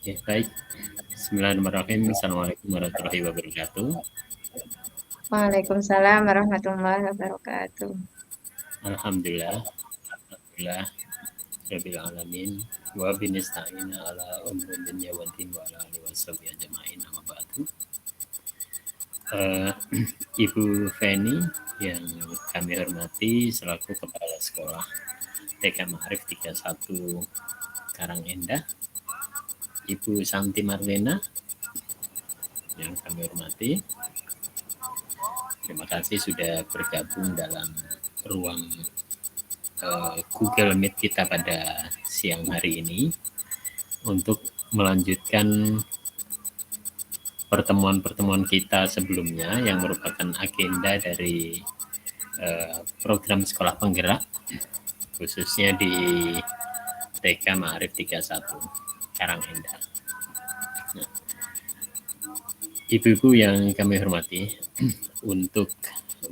Ya, baik. Bismillahirrahmanirrahim. Assalamualaikum warahmatullahi wabarakatuh. Waalaikumsalam warahmatullahi wabarakatuh. Alhamdulillah, alhamdulillah, rabbil alamin. Wa binista'ina ala umri dunya wa din wa ala alihi washabihi ajma'in amma ba'du. Eh, Ibu Feni yang kami hormati selaku Kepala Sekolah TK Ma'arif 31 Karangendah, Ibu Santi Marlena yang kami hormati, terima kasih sudah bergabung dalam ruang Google Meet kita pada siang hari ini untuk melanjutkan pertemuan-pertemuan kita sebelumnya yang merupakan agenda dari program sekolah penggerak khususnya di TK Ma'arif 31 Karangendah. Nah, ibu-ibu yang kami hormati, untuk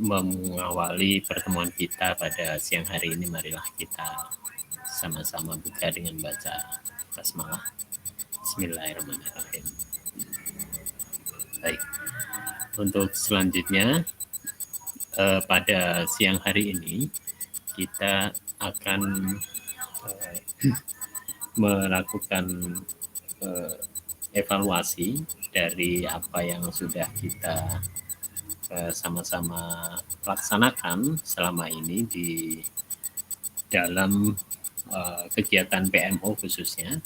mengawali pertemuan kita pada siang hari ini, marilah kita sama-sama buka dengan baca basmalah. Bismillahirrahmanirrahim. Baik, untuk selanjutnya pada siang hari ini kita akan melakukan evaluasi dari apa yang sudah kita sama-sama laksanakan selama ini di dalam kegiatan PMO khususnya,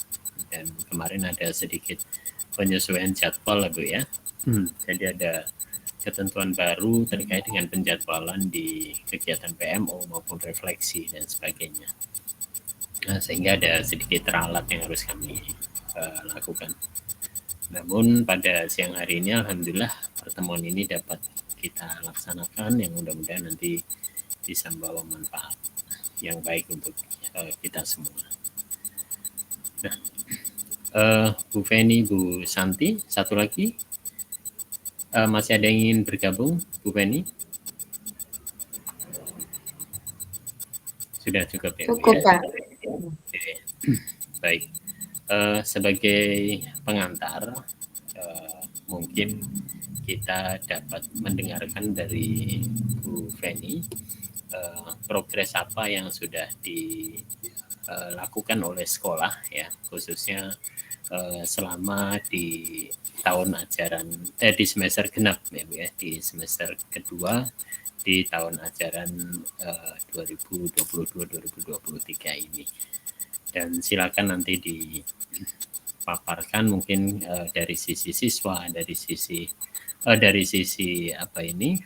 dan kemarin ada sedikit penyesuaian jadwal Bu ya. Jadi ada ketentuan baru terkait dengan penjadwalan di kegiatan PMO maupun refleksi dan sebagainya. Nah, sehingga ada sedikit ralat yang harus kami lakukan. Namun pada siang hari ini alhamdulillah pertemuan ini dapat kita laksanakan, yang mudah-mudahan nanti bisa membawa manfaat yang baik untuk kita semua. Nah, Bu Feni, Bu Santi, satu lagi masih ada yang ingin bergabung, Bu Feni? Sudah cukup ya Bu Cukup, ya? Pak. Oke. Baik, sebagai pengantar mungkin kita dapat mendengarkan dari Bu Feni progres apa yang sudah dilakukan oleh sekolah ya, khususnya selama di tahun ajaran di semester genap ya Bu ya, di semester kedua di tahun ajaran 2022-2023 ini. Dan silakan nanti dipaparkan mungkin dari sisi siswa, dari sisi apa ini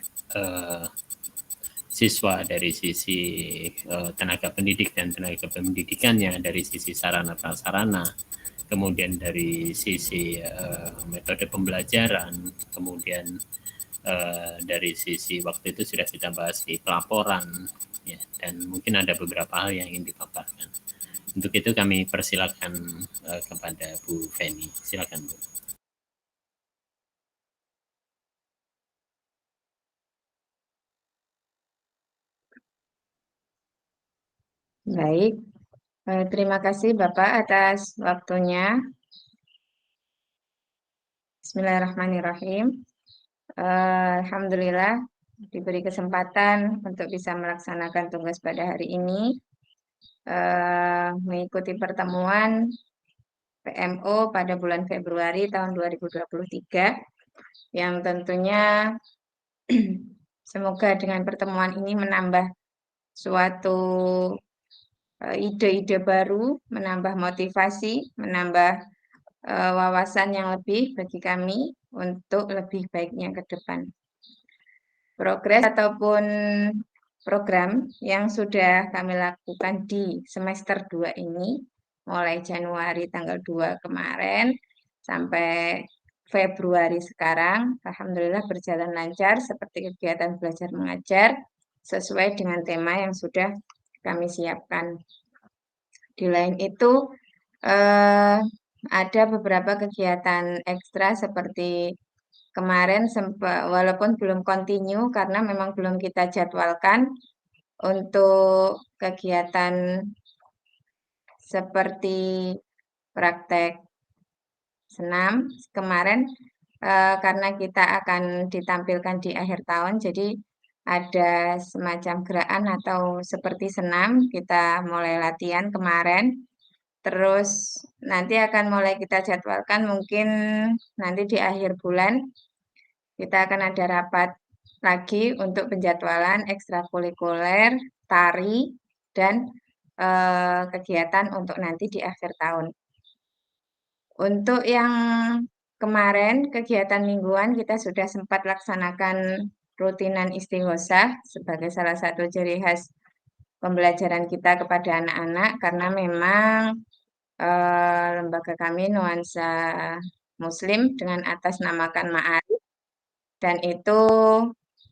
siswa, dari sisi tenaga pendidik dan tenaga pendidikannya, dari sisi sarana prasarana, kemudian dari sisi metode pembelajaran, kemudian dari sisi waktu itu sudah kita bahas di pelaporan, ya, dan mungkin ada beberapa hal yang ingin dipaparkan. Untuk itu kami persilakan kepada Bu Feni. Silakan Bu. Baik, terima kasih Bapak atas waktunya. Bismillahirrahmanirrahim. Alhamdulillah diberi kesempatan untuk bisa melaksanakan tugas pada hari ini, mengikuti pertemuan PMO pada bulan Februari tahun 2023, yang tentunya semoga dengan pertemuan ini menambah suatu ide-ide baru, menambah motivasi, menambah wawasan yang lebih bagi kami untuk lebih baiknya ke depan. Progres ataupun program yang sudah kami lakukan di semester 2 ini, mulai Januari tanggal 2 kemarin sampai Februari sekarang, alhamdulillah berjalan lancar seperti kegiatan belajar mengajar sesuai dengan tema yang sudah kami siapkan. Di lain itu, ada beberapa kegiatan ekstra seperti kemarin walaupun belum continue karena memang belum kita jadwalkan untuk kegiatan seperti praktek senam kemarin karena kita akan ditampilkan di akhir tahun, jadi ada semacam gerakan atau seperti senam, kita mulai latihan kemarin. Terus nanti akan mulai kita jadwalkan mungkin nanti di akhir bulan kita akan ada rapat lagi untuk penjadwalan ekstrakurikuler, tari, dan kegiatan untuk nanti di akhir tahun. Untuk yang kemarin kegiatan mingguan kita sudah sempat laksanakan rutinan istighosah sebagai salah satu ciri khas pembelajaran kita kepada anak-anak karena memang lembaga kami nuansa Muslim dengan atas namakan Ma'arif dan itu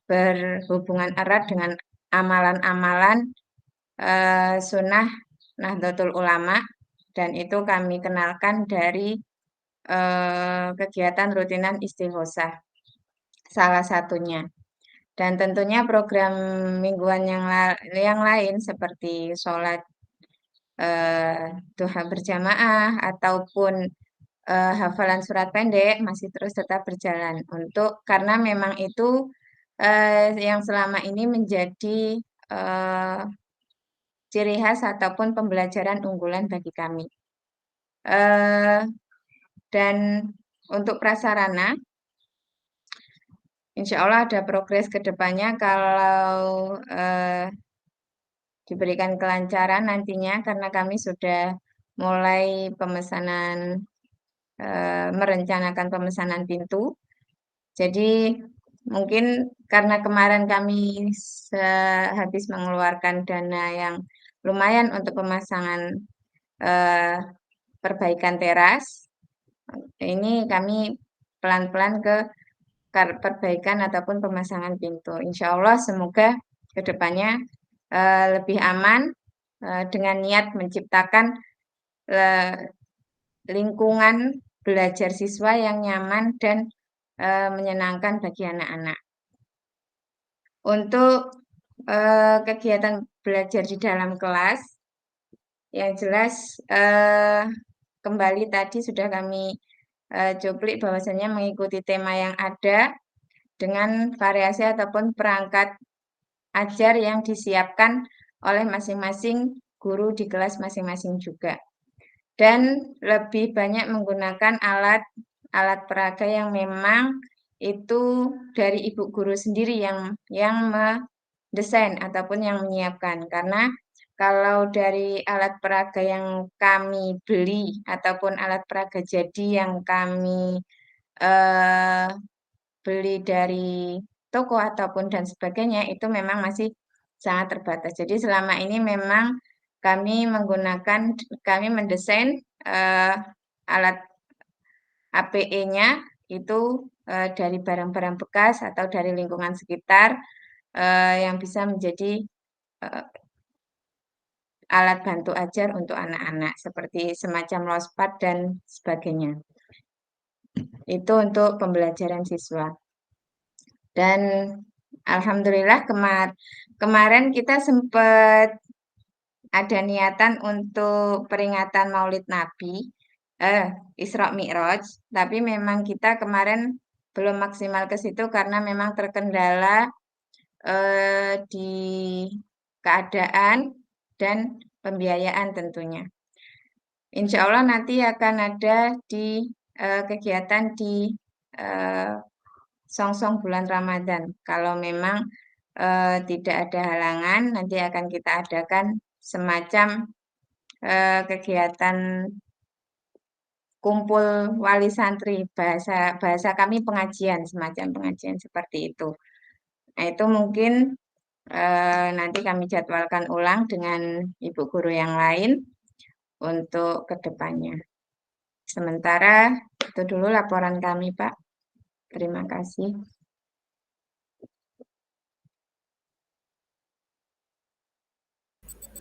berhubungan erat dengan amalan-amalan sunnah Nahdlatul Ulama dan itu kami kenalkan dari kegiatan rutinan istighosah salah satunya. Dan tentunya program mingguan yang lain seperti sholat duha berjamaah ataupun hafalan surat pendek masih terus tetap berjalan untuk karena memang itu yang selama ini menjadi ciri khas ataupun pembelajaran unggulan bagi kami. Dan untuk prasarana, insya Allah ada progres ke depannya kalau diberikan kelancaran nantinya karena kami sudah mulai pemesanan, merencanakan pemesanan pintu. Jadi mungkin karena kemarin kami habis mengeluarkan dana yang lumayan untuk pemasangan perbaikan teras, ini kami pelan-pelan ke perbaikan ataupun pemasangan pintu. Insya Allah semoga kedepannya lebih aman dengan niat menciptakan lingkungan belajar siswa yang nyaman dan menyenangkan bagi anak-anak. Untuk kegiatan belajar di dalam kelas, yang jelas kembali tadi sudah kami cuplik bahwasanya mengikuti tema yang ada dengan variasi ataupun perangkat ajar yang disiapkan oleh masing-masing guru di kelas masing-masing juga. Dan lebih banyak menggunakan alat peraga yang memang itu dari ibu guru sendiri yang mendesain ataupun yang menyiapkan. Karena kalau dari alat peraga yang kami beli ataupun alat peraga jadi yang kami beli dari toko ataupun dan sebagainya itu memang masih sangat terbatas. Jadi selama ini memang kami mendesain alat APE-nya itu dari barang-barang bekas atau dari lingkungan sekitar yang bisa menjadi alat bantu ajar untuk anak-anak seperti semacam lospad dan sebagainya. Itu untuk pembelajaran siswa. Dan alhamdulillah kemarin kita sempat ada niatan untuk peringatan Maulid Nabi, Isra Mi'raj, tapi memang kita kemarin belum maksimal ke situ karena memang terkendala di keadaan dan pembiayaan tentunya. Insya Allah nanti akan ada di kegiatan di songsong bulan Ramadan. Kalau memang tidak ada halangan, nanti akan kita adakan semacam kegiatan kumpul wali santri, bahasa kami pengajian, semacam pengajian seperti itu. Nah, itu mungkin nanti kami jadwalkan ulang dengan ibu guru yang lain untuk kedepannya. Sementara itu dulu laporan kami, Pak. Terima kasih.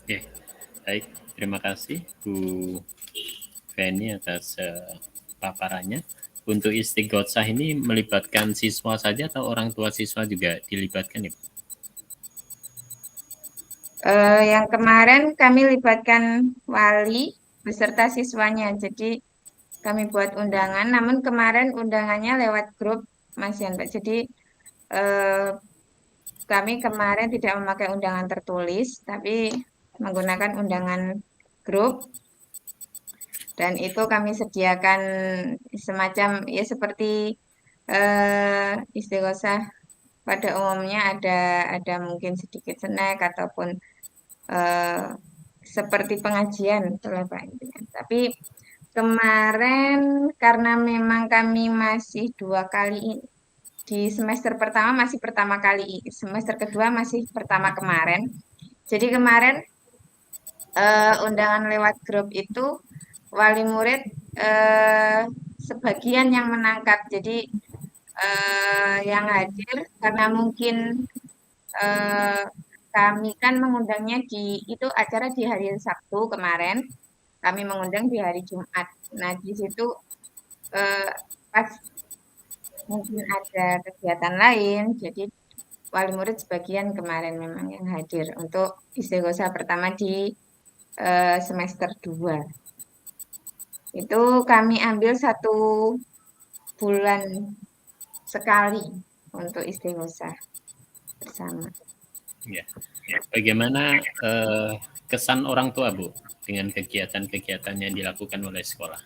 Oke, baik. Terima kasih Bu Feni atas paparannya. Untuk istighosah ini melibatkan siswa saja atau orang tua siswa juga dilibatkan ya? Yang kemarin kami libatkan wali beserta siswanya. Jadi kami buat undangan, namun kemarin undangannya lewat grup Mas Yan, Pak. Jadi eh, kami kemarin tidak memakai undangan tertulis, tapi menggunakan undangan grup, dan itu kami sediakan semacam ya seperti istighosah pada umumnya, ada mungkin sedikit snack ataupun eh, seperti pengajian itulah Pak intinya. Tapi kemarin karena memang kami masih 2 kali di semester pertama masih pertama kali, semester kedua masih pertama kemarin. Jadi kemarin undangan lewat grup itu wali murid eh, sebagian yang menangkap. Jadi yang hadir karena mungkin eh, kami kan mengundangnya di itu acara di hari Sabtu kemarin, kami mengundang di hari Jumat. Nah, di situ eh, pas mungkin ada kegiatan lain, jadi wali murid sebagian kemarin memang yang hadir untuk istighosa pertama di semester 2. Itu kami ambil 1 bulan sekali untuk istighosa bersama. Ya. Bagaimana kesan orang tua, Bu, dengan kegiatan-kegiatan yang dilakukan oleh sekolah?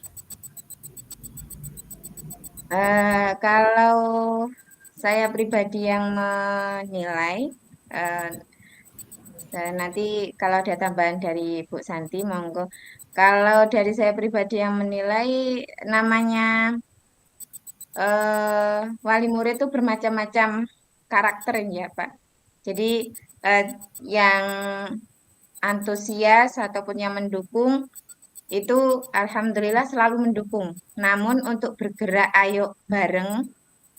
Kalau saya pribadi yang menilai, eh, dan nanti kalau ada tambahan dari Bu Santi, monggo. Kalau dari saya pribadi yang menilai, namanya wali murid itu bermacam-macam karakter ya, Pak. Jadi eh, yang antusias ataupun yang mendukung itu alhamdulillah selalu mendukung. Namun untuk bergerak ayo bareng,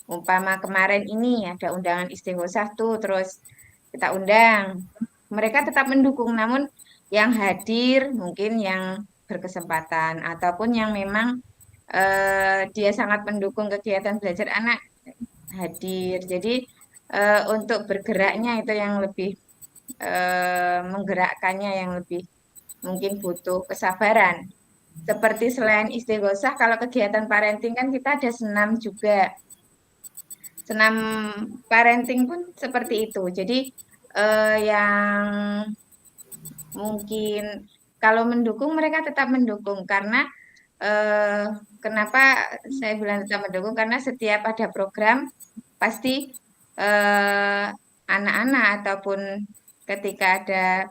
umpama kemarin ini ada undangan istighosah tuh, terus kita undang, mereka tetap mendukung. Namun yang hadir mungkin yang berkesempatan ataupun yang memang dia sangat mendukung kegiatan belajar anak hadir. Jadi untuk bergeraknya itu yang lebih menggerakkannya yang lebih mungkin butuh kesabaran. Seperti selain istighosah, kalau kegiatan parenting kan kita ada senam juga. Senam parenting pun seperti itu. Jadi yang mungkin kalau mendukung mereka tetap mendukung karena eh, kenapa saya bilang tetap mendukung karena setiap ada program pasti eh, anak-anak ataupun ketika ada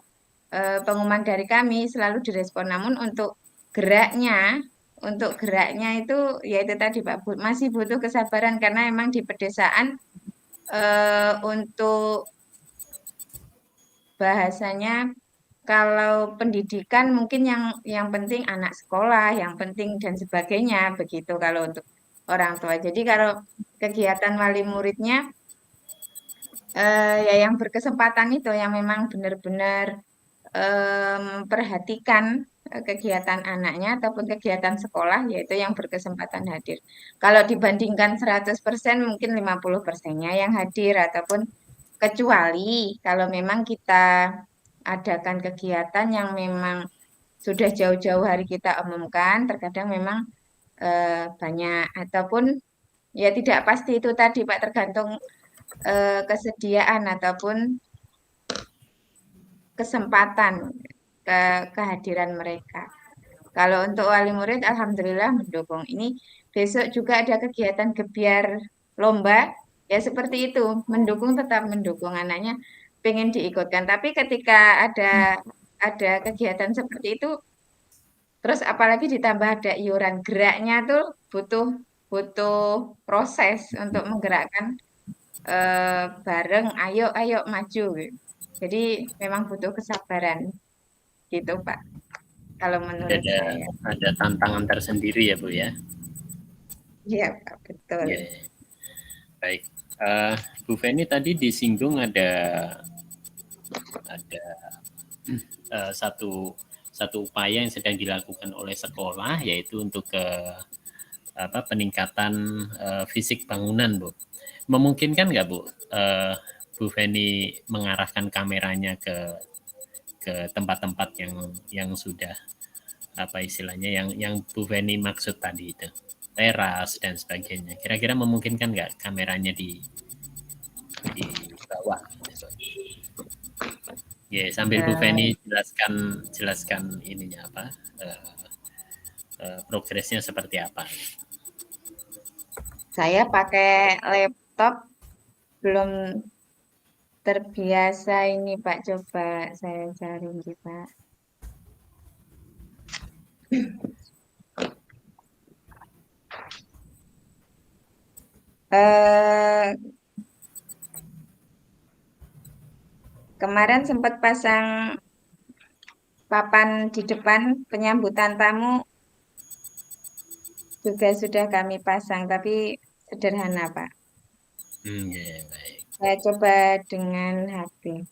pengumuman dari kami selalu direspon. Namun untuk geraknya itu yaitu tadi Pak masih butuh kesabaran karena emang di pedesaan untuk bahasanya kalau pendidikan mungkin yang penting anak sekolah, yang penting dan sebagainya begitu kalau untuk orang tua. Jadi kalau kegiatan wali muridnya ya yang berkesempatan itu yang memang benar-benar memperhatikan kegiatan anaknya ataupun kegiatan sekolah yaitu yang berkesempatan hadir. Kalau dibandingkan 100% mungkin 50%-nya yang hadir ataupun kecuali kalau memang kita adakan kegiatan yang memang sudah jauh-jauh hari kita umumkan, terkadang memang banyak ataupun ya tidak pasti itu tadi Pak tergantung kesediaan ataupun kesempatan kehadiran mereka. Kalau untuk wali murid, alhamdulillah mendukung. Ini besok juga ada kegiatan gebiar lomba, ya seperti itu, mendukung tetap mendukung anaknya pengen diikutkan. Tapi ketika ada kegiatan seperti itu, terus apalagi ditambah ada iuran geraknya tuh butuh butuh proses untuk menggerakkan bareng, ayo ayo maju gitu. Jadi memang butuh kesabaran gitu Pak. Kalau menurut Ada saya. ada tantangan tersendiri ya, Bu ya. Iya Pak, betul. Ya, baik. Bu Feni tadi disinggung ada satu upaya yang sedang dilakukan oleh sekolah yaitu untuk peningkatan fisik bangunan, Bu. Memungkinkan nggak, Bu, Bu Feni mengarahkan kameranya ke tempat-tempat yang sudah apa istilahnya yang Bu Feni maksud tadi itu, teras dan sebagainya. Kira-kira memungkinkan nggak kameranya di bawah? Ya, sambil Bu Feni jelaskan ininya apa, progresnya seperti apa. Saya pakai laptop belum terbiasa ini Pak. Coba saya cari nih Pak. Eh, Kemarin sempat pasang papan di depan penyambutan tamu juga sudah kami pasang, tapi sederhana Pak. Ya, baik. Saya coba dengan HP.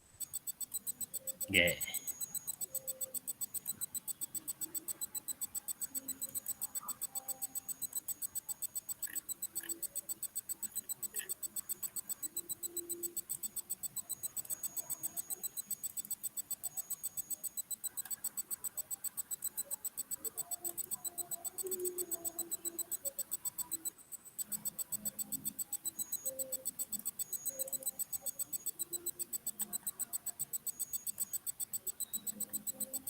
Ya.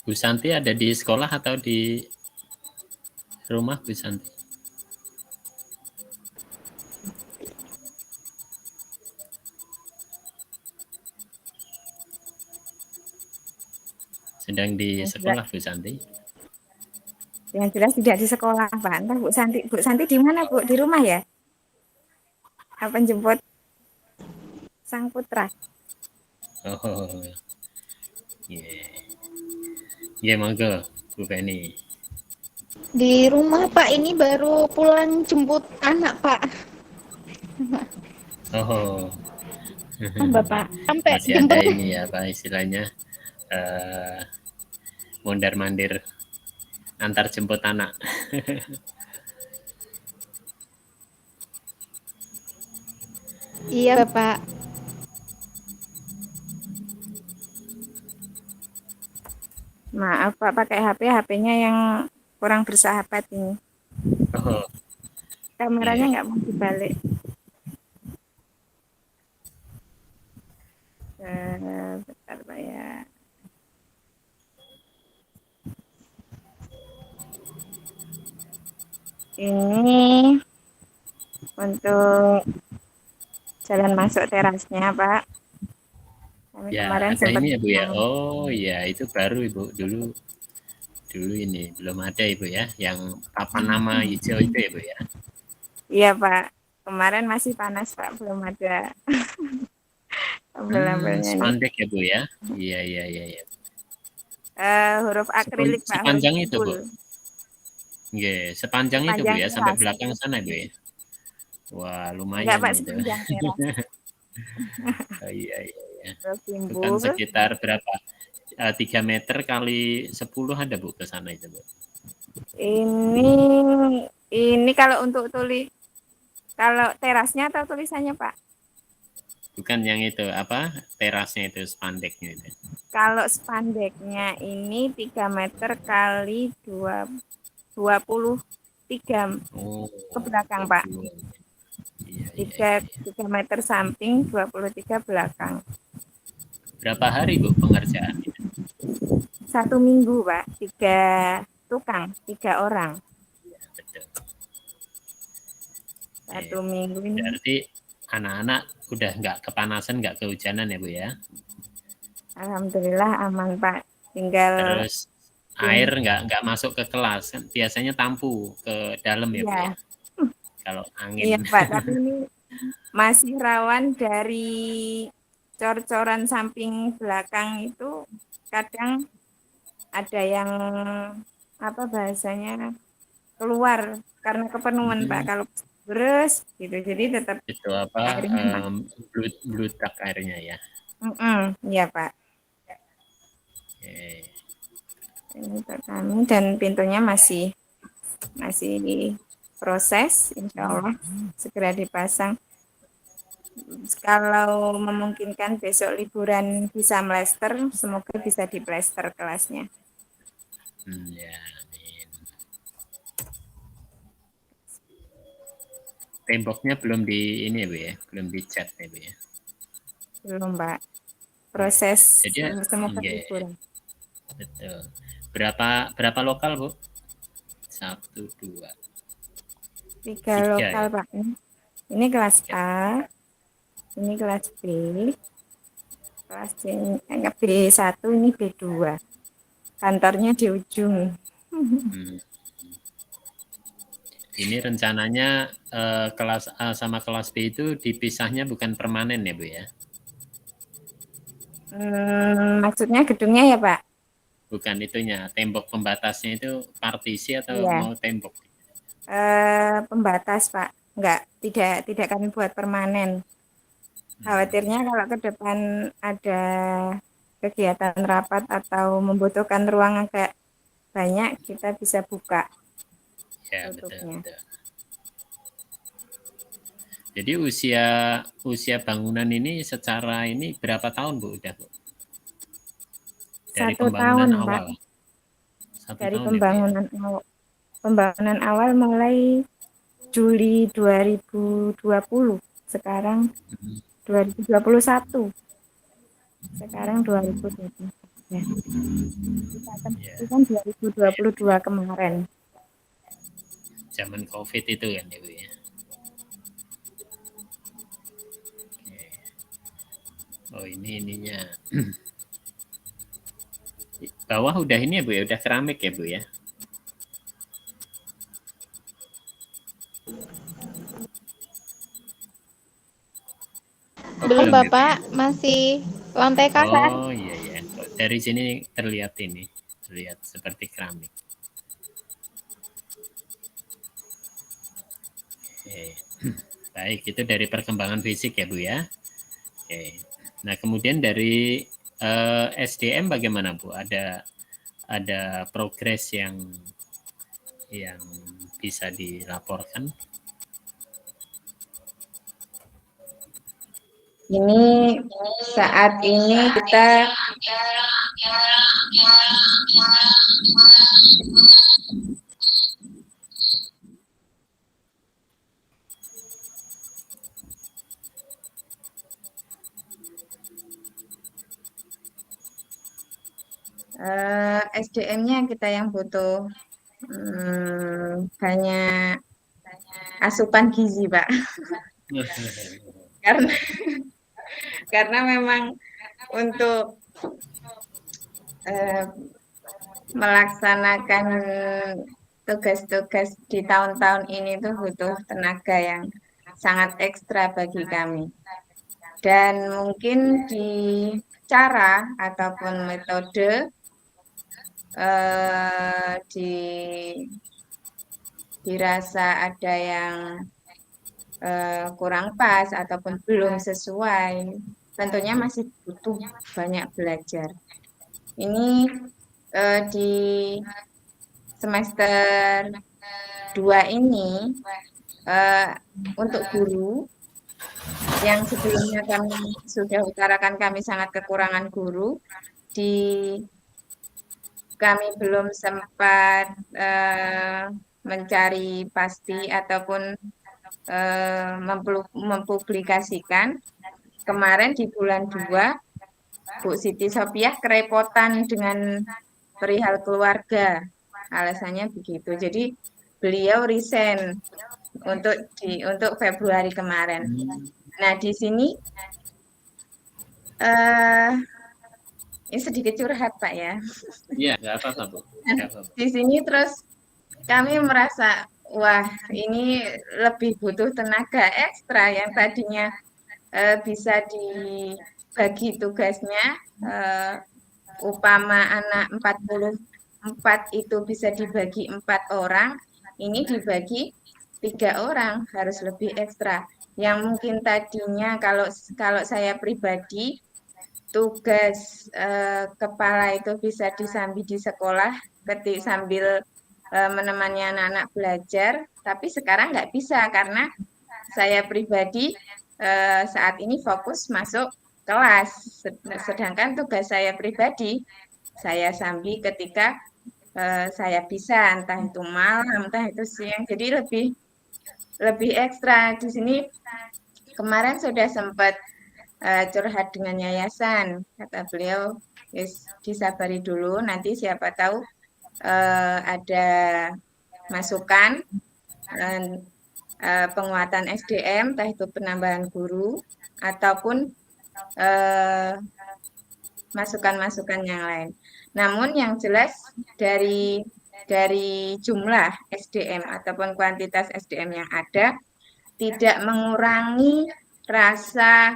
Bu Santi ada di sekolah atau di rumah, Bu Santi? Sedang di sekolah, Bu Santi? Yang jelas tidak di sekolah, Pak. Entah Bu Santi di mana, Bu? Di rumah ya? Apa jemput sang putra? Oh, ya. Ya, monggo, Bu Feni. Di rumah Pak, ini baru pulang jemput anak Pak. Oh, Bapak sampai masih jemput. ada ini ya, apa istilahnya, mondar-mandir antar jemput anak. Iya Bapak. Maaf, Pak, pakai HP-nya yang kurang bersahabat ini. Oh, Kameranya iya. nggak mau dibalik. Bentar, Pak ya. Ini untuk jalan masuk terasnya, Pak. Kami Ya, kemarin ada sempat ini ya, Bu ya. Oh, ya, itu baru Ibu. Dulu ini belum ada Ibu ya, yang papan nama hijau itu ya, Bu ya. Iya, Pak. Kemarin masih panas, Pak. Belum ada label-labelnya nih. Spandek ya, Bu ya. Iya, iya, iya, iya. Huruf akrilik, Pak. Sepanjang huruf itu, Bu. full. Iya, sepanjang itu, Bu Sepanjang ya, sampai teras. belakang sana, Bu ya. Wah, Enggak, lumayan Pak, itu. sepanjang teras. Oh, iya, iya, iya. Terus Itu kan timbul. sekitar berapa? 3 meter kali 10 ada, Bu, ke sana itu, Bu. Ini kalau untuk kalau terasnya atau tulisannya, Pak? Bukan yang itu, apa, terasnya itu, spandeknya itu. Kalau spandeknya ini 3 meter kali 23 Oh, ke belakang, Pak. 20. Iya, iya, 3, iya. 3 meter samping, 23 belakang. Berapa hari, Bu, pengerjaan itu? 1 minggu, Pak. 3 tukang, 3 orang. Ya, betul. 1 minggu ini. Berarti anak-anak udah nggak kepanasan, nggak kehujanan ya, Bu ya? Alhamdulillah aman, Pak. Tinggal Terus air nggak masuk ke kelas, kan biasanya tampu ke dalam ya, Bu ya. ya? Kalau angin. Iya, Pak, tapi ini masih rawan dari cor-coran samping belakang itu kadang ada yang apa bahasanya keluar karena kepenuhan Pak, kalau beres gitu, jadi tetap Itu apa, airnya bludak airnya ya. iya Pak. Oke. Ini untuk kami dan pintunya masih proses, insya Allah segera dipasang. Kalau memungkinkan besok liburan bisa mlester, semoga bisa diplester kelasnya. Ya, temboknya belum di ini ya Bu ya, belum dicat ya Bu ya. Belum, Pak. Proses Jadi semoga iya, liburan. betul. Berapa lokal Bu? 1, 2, 3 3 lokal, ya. Pak. Ini kelas A, ini kelas B, kelas C, B1, ini B2. Kantornya di ujung. Ini rencananya kelas A sama kelas B itu dipisahnya bukan permanen ya Bu ya? Maksudnya gedungnya ya, Pak? Bukan itunya, tembok pembatasnya itu partisi atau Iya. mau tembok? Pembatas, Pak. Tidak kami buat permanen. Khawatirnya kalau ke depan ada kegiatan rapat atau membutuhkan ruang agak banyak, kita bisa buka Ya, betul, tutupnya. betul. Jadi usia bangunan ini secara ini berapa tahun Bu udah Bu? Dari 1 pembangunan tahun, awal. Pak. 1 Dari tahun ya Bu ya? pembangunan awal mulai Juli 2020. Sekarang 2021. Sekarang 2020. Ya. Kita akan buktikan 2022 kemarin. Zaman COVID itu kan ya Bu ya? Oke. Oh ini ininya. Bawah udah ini ya Bu ya, udah keramik ya Bu ya? Oh, Belum belum ya, Bu ya? Bapak, masih lantai kasar. Oh iya ya, dari sini terlihat ini, terlihat seperti keramik. Oke. Baik, itu dari perkembangan fisik ya Bu ya. Oke. Nah kemudian dari SDM bagaimana Bu? Ada progres yang bisa dilaporkan? Ini saat ini kita SDM-nya kita yang butuh banyak asupan gizi, Pak. karena karena memang untuk melaksanakan tugas-tugas di tahun-tahun ini tuh butuh tenaga yang sangat ekstra bagi kami. Dan mungkin di cara ataupun metode dirasa ada yang kurang pas ataupun belum sesuai, tentunya masih butuh banyak belajar. Ini di semester 2 ini untuk guru yang sebelumnya kami sudah utarakan kami sangat kekurangan guru, kami belum sempat mencari pasti ataupun mempublikasikan. Kemarin di bulan 2, Bu Siti Sopiah kerepotan dengan perihal keluarga. Alasannya begitu. Jadi beliau resign untuk Februari kemarin. Nah, di sini ini sedikit curhat, Pak ya. Iya, nggak apa-apa Bu. Di sini terus kami merasa, wah ini lebih butuh tenaga ekstra yang tadinya bisa dibagi tugasnya, upama anak 44 itu bisa dibagi 4 orang, ini dibagi 3 orang, harus lebih ekstra. Yang mungkin tadinya kalau saya pribadi, tugas kepala itu bisa disambi di sekolah sambil menemani anak-anak belajar, tapi sekarang nggak bisa karena saya pribadi saat ini fokus masuk kelas, sedangkan tugas saya pribadi saya sambi ketika saya bisa, entah itu malam, entah itu siang, jadi lebih lebih ekstra. Di sini kemarin sudah sempat curhat dengan yayasan, kata beliau, disabari dulu, nanti siapa tahu ada masukan dan penguatan SDM, entah itu penambahan guru ataupun masukan-masukan yang lain. Namun yang jelas dari jumlah SDM ataupun kuantitas SDM yang ada tidak mengurangi rasa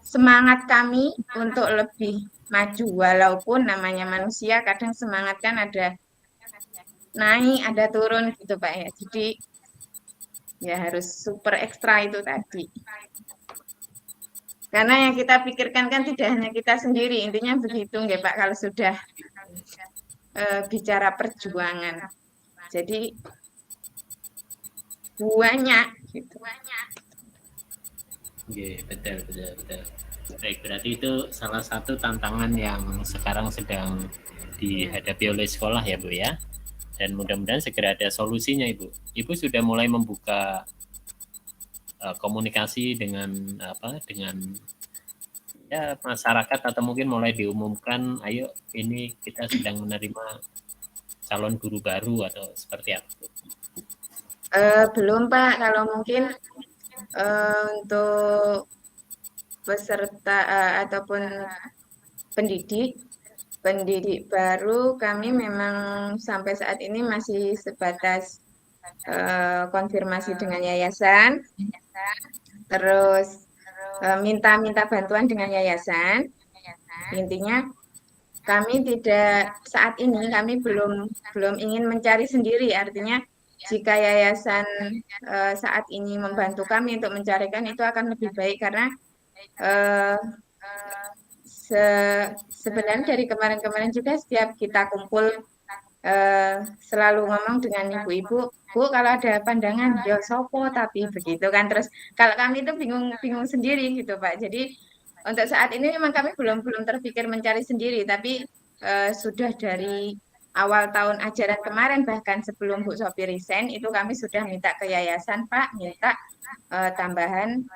semangat kami untuk lebih maju, walaupun namanya manusia kadang semangat kan ada naik, ada turun gitu Pak ya. Jadi ya harus super ekstra itu tadi. Karena yang kita pikirkan kan tidak hanya kita sendiri, intinya begitu nggih Pak kalau sudah bicara perjuangan. Jadi banyak gitu. Oke, betul. Baik, berarti itu salah satu tantangan yang sekarang sedang dihadapi oleh sekolah ya Bu ya. Dan mudah-mudahan segera ada solusinya Ibu. Ibu sudah mulai membuka komunikasi dengan ya masyarakat atau mungkin mulai diumumkan, ayo ini kita sedang menerima calon guru baru atau seperti apa? Belum Pak, kalau mungkin untuk peserta ataupun pendidik baru kami memang sampai saat ini masih sebatas konfirmasi dengan yayasan, terus minta bantuan dengan yayasan. Intinya kami saat ini kami belum ingin mencari sendiri, artinya jika yayasan saat ini membantu kami untuk mencarikan itu akan lebih baik karena sebenarnya dari kemarin-kemarin juga setiap kita kumpul selalu ngomong dengan ibu-ibu, Bu kalau ada pandangan yo sopo tapi begitu kan, terus kalau kami itu bingung sendiri gitu Pak. Jadi untuk saat ini memang kami belum terpikir mencari sendiri, tapi sudah dari awal tahun ajaran kemarin bahkan sebelum Bu Sophie resign itu kami sudah minta ke yayasan Pak, minta tambahan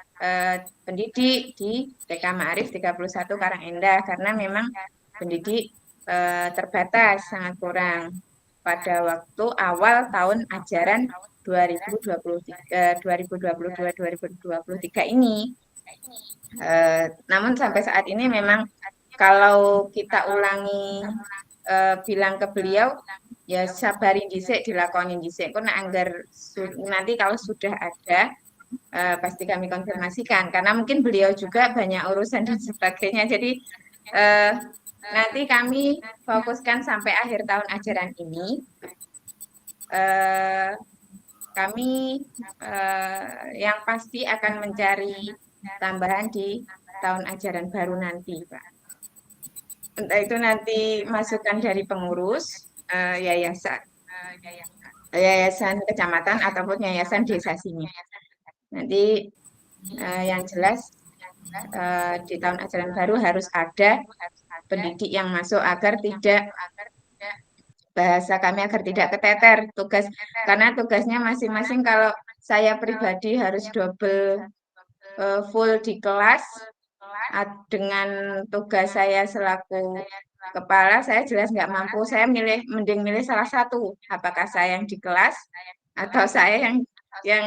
pendidik di TK Ma'arif 31 Karangendah karena memang pendidik terbatas, sangat kurang pada waktu awal tahun ajaran 2022-2023 ini. Namun sampai saat ini memang kalau kita ulangi bilang ke beliau, ya sabarin dhisik, dilakonin dhisik. Kok nanti kalau sudah ada pasti kami konfirmasikan karena mungkin beliau juga banyak urusan dan sebagainya. Jadi nanti kami fokuskan sampai akhir tahun ajaran ini. Kami yang pasti akan mencari tambahan di tahun ajaran baru nanti, Pak. Entah itu nanti masukan dari pengurus yayasan kecamatan ataupun yayasan desa sini. Nanti yang jelas di tahun ajaran baru harus ada pendidik yang masuk agar tidak bahasa kami agar tidak keteter tugas karena tugasnya masing-masing. Kalau saya pribadi harus double full di kelas dengan tugas saya selaku kepala, saya jelas nggak mampu. Saya mending milih salah satu, apakah saya yang di kelas atau saya yang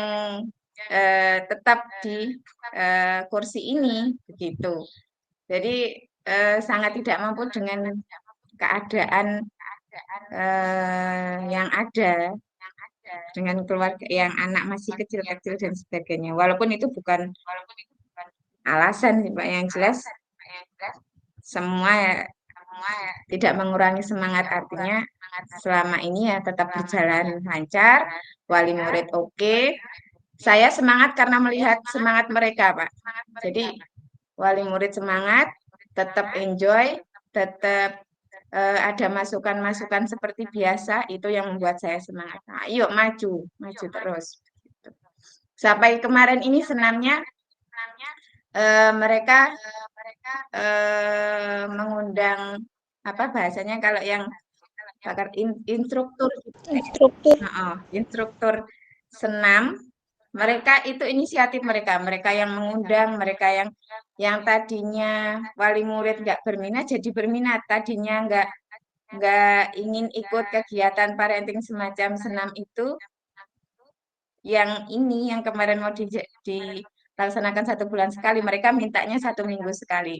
tetap di kursi ini begitu. Jadi sangat tidak mampu dengan keadaan yang ada dengan keluarga yang anak masih kecil-kecil dan sebagainya. Walaupun itu bukan alasan sih Pak, yang jelas semua tidak mengurangi semangat, artinya selama ini ya tetap berjalan lancar, wali murid oke. Saya semangat karena melihat semangat mereka Pak. Jadi wali murid semangat, tetap enjoy, tetap ada masukan-masukan seperti biasa, itu yang membuat saya semangat. Nah, yuk maju terus. Sampai kemarin ini senamnya mereka mengundang apa bahasanya kalau yang instruktur senam mereka itu inisiatif mereka, mereka yang mengundang, mereka yang tadinya wali murid nggak berminat jadi berminat, tadinya nggak ingin ikut kegiatan parenting semacam senam itu, yang kemarin mau dilaksanakan 1 bulan sekali, mereka mintanya 1 minggu sekali.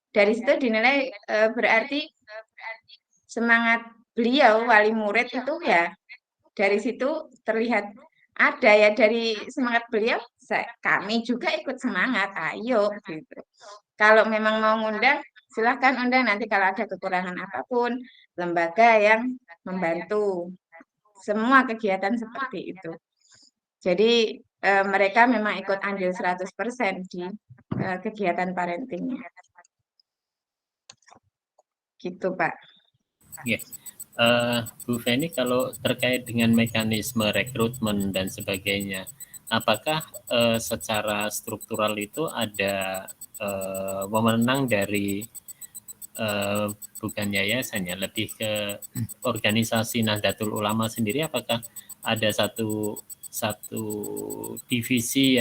Dari situ dinilai berarti semangat beliau wali murid itu ya dari situ terlihat ada ya, dari semangat beliau kami juga ikut semangat, ayo gitu. Kalau memang mau ngundang silahkan undang, nanti kalau ada kekurangan apapun lembaga yang membantu, semua kegiatan seperti itu. Jadi mereka memang ikut andil 100% di kegiatan parentingnya. Gitu, Pak. Ya. Bu Feni, kalau terkait dengan mekanisme rekrutmen dan sebagainya, apakah secara struktural itu ada wewenang dari bukan yayasannya, lebih ke organisasi Nahdlatul Ulama sendiri? Apakah ada satu divisi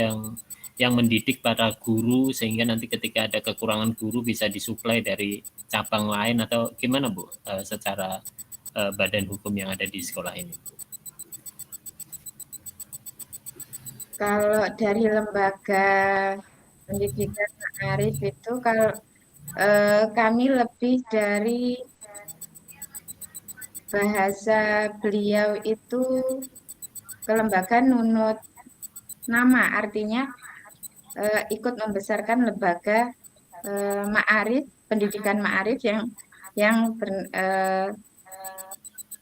yang mendidik para guru sehingga nanti ketika ada kekurangan guru bisa disuplai dari cabang lain, atau gimana Bu secara badan hukum yang ada di sekolah ini? Kalau dari lembaga pendidikan Ma'arif itu kalau kami lebih dari bahasa beliau itu kelembagaan nunut nama, artinya ikut membesarkan lembaga Ma'arif, pendidikan Ma'arif yang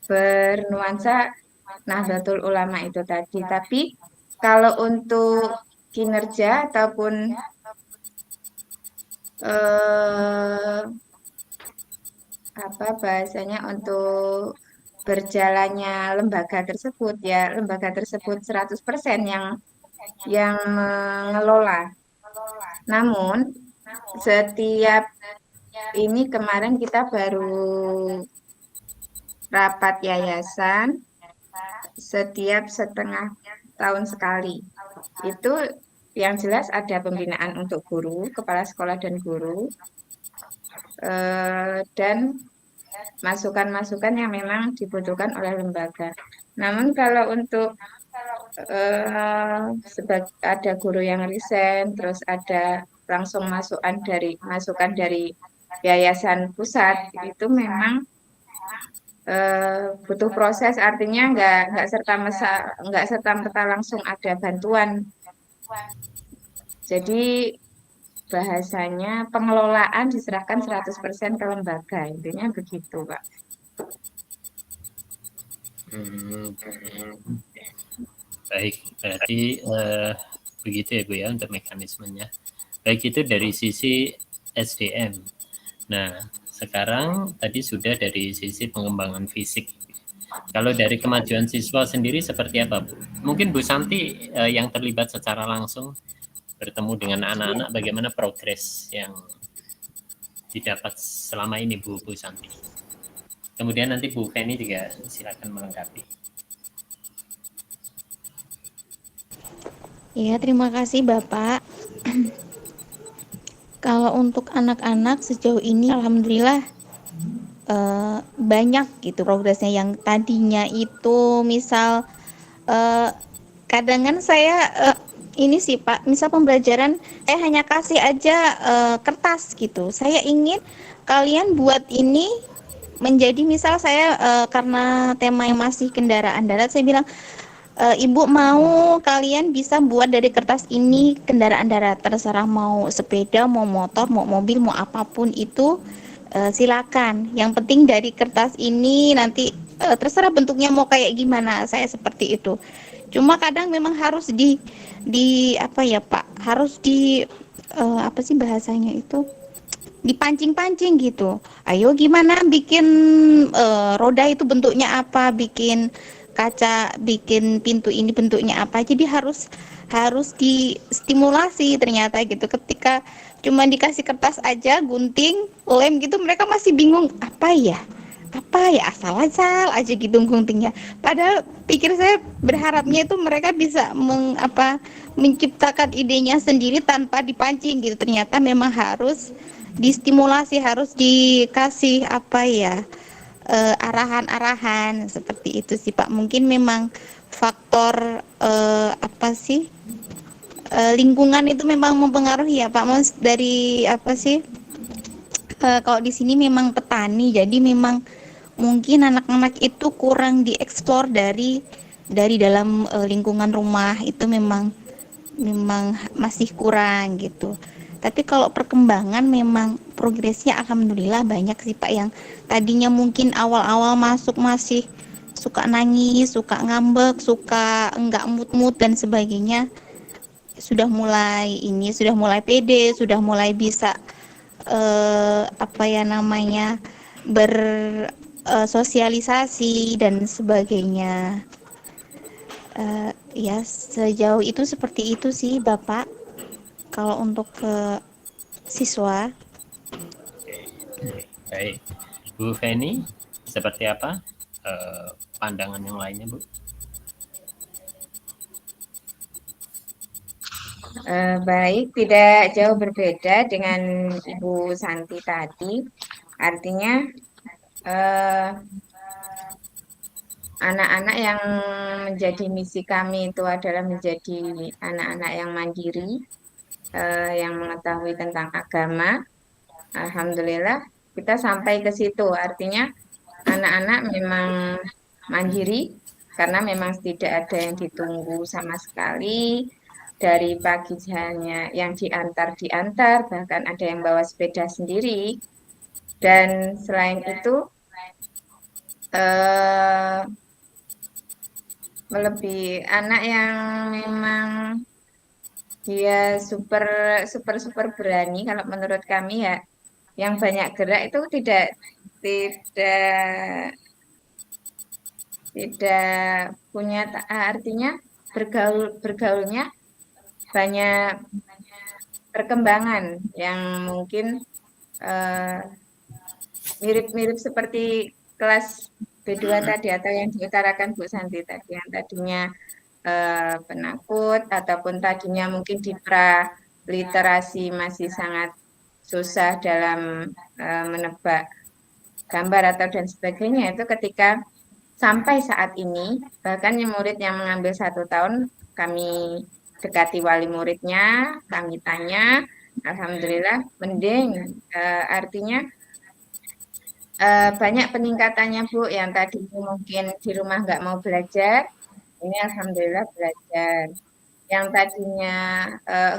bernuansa Nahdlatul Ulama itu tadi. Tapi kalau untuk kinerja ataupun apa bahasanya untuk berjalannya lembaga tersebut, ya lembaga tersebut 100% yang mengelola. Namun setiap ini kemarin kita baru rapat yayasan setiap setengah tahun sekali. Itu yang jelas ada pembinaan untuk guru, kepala sekolah dan guru, dan masukan-masukan yang memang dibutuhkan oleh lembaga. Namun kalau untuk ada guru yang resign, terus ada langsung masukan dari yayasan pusat, itu memang butuh proses, artinya nggak serta merta langsung ada bantuan. Jadi bahasanya pengelolaan diserahkan 100% ke lembaga, intinya begitu, Pak. Baik, berarti begitu ya Bu ya untuk mekanismenya. Baik, itu dari sisi SDM. Nah, sekarang tadi sudah dari sisi pengembangan fisik. Kalau dari kemajuan siswa sendiri seperti apa, Bu? Mungkin Bu Santi yang terlibat secara langsung bertemu dengan anak-anak, bagaimana progres yang didapat selama ini, Bu Santi? Kemudian nanti Bu Feni juga silakan melengkapi. Ya, terima kasih Bapak. Kalau untuk anak-anak sejauh ini alhamdulillah banyak gitu progresnya. Yang tadinya itu misal kadang saya ini sih Pak, misal pembelajaran saya hanya kasih aja kertas gitu. Saya ingin kalian buat ini menjadi, misal saya karena tema yang masih kendaraan darat, saya bilang Ibu mau kalian bisa buat dari kertas ini kendaraan darat, terserah mau sepeda, mau motor, mau mobil, mau apapun itu silakan. Yang penting dari kertas ini nanti terserah bentuknya mau kayak gimana, saya seperti itu. Cuma kadang memang harus di apa ya Pak, harus apa sih bahasanya itu, dipancing-pancing gitu. Ayo gimana bikin roda itu bentuknya apa, bikin kaca, bikin pintu ini bentuknya apa. Jadi harus distimulasi ternyata gitu. Ketika cuma dikasih kertas aja, gunting, lem gitu, mereka masih bingung apa ya, apa ya asal-asal aja gitu guntingnya. Padahal pikir saya berharapnya itu mereka bisa menciptakan idenya sendiri tanpa dipancing gitu. Ternyata memang harus distimulasi, harus dikasih arahan-arahan seperti itu sih Pak. Mungkin memang faktor lingkungan itu memang mempengaruhi ya Pak Mas, dari kalau di sini memang petani, jadi memang mungkin anak-anak itu kurang dieksplor dari dalam lingkungan rumah, itu memang masih kurang gitu. Tapi kalau perkembangan memang progresnya alhamdulillah banyak sih Pak, yang tadinya mungkin awal-awal masuk masih suka nangis, suka ngambek, suka enggak mood-mood dan sebagainya, sudah mulai pede, sudah mulai bisa bersosialisasi dan sebagainya. Ya sejauh itu seperti itu sih Bapak, kalau untuk ke siswa. Baik, Bu Feni, seperti apa pandangan yang lainnya, Bu? Baik, tidak jauh berbeda dengan Ibu Santi tadi. Artinya anak-anak yang menjadi misi kami itu adalah menjadi anak-anak yang mandiri, yang mengetahui tentang agama. Alhamdulillah kita sampai ke situ. Artinya anak-anak memang mandiri karena memang tidak ada yang ditunggu sama sekali. Dari pagi hanya yang diantar, bahkan ada yang bawa sepeda sendiri. Dan selain itu melebihi anak yang memang dia super berani, kalau menurut kami ya, yang banyak gerak itu tidak punya artinya bergaulnya banyak perkembangan yang mungkin mirip-mirip seperti kelas B2 tadi atau yang diutarakan Bu Santi tadi, yang tadinya penakut ataupun tadinya mungkin di literasi masih sangat susah dalam menebak gambar atau dan sebagainya, itu ketika sampai saat ini bahkan yang murid yang mengambil 1 tahun kami dekati wali muridnya, kami tanya, alhamdulillah mending, artinya banyak peningkatannya Bu, yang tadi mungkin di rumah nggak mau belajar, ini alhamdulillah belajar. Yang tadinya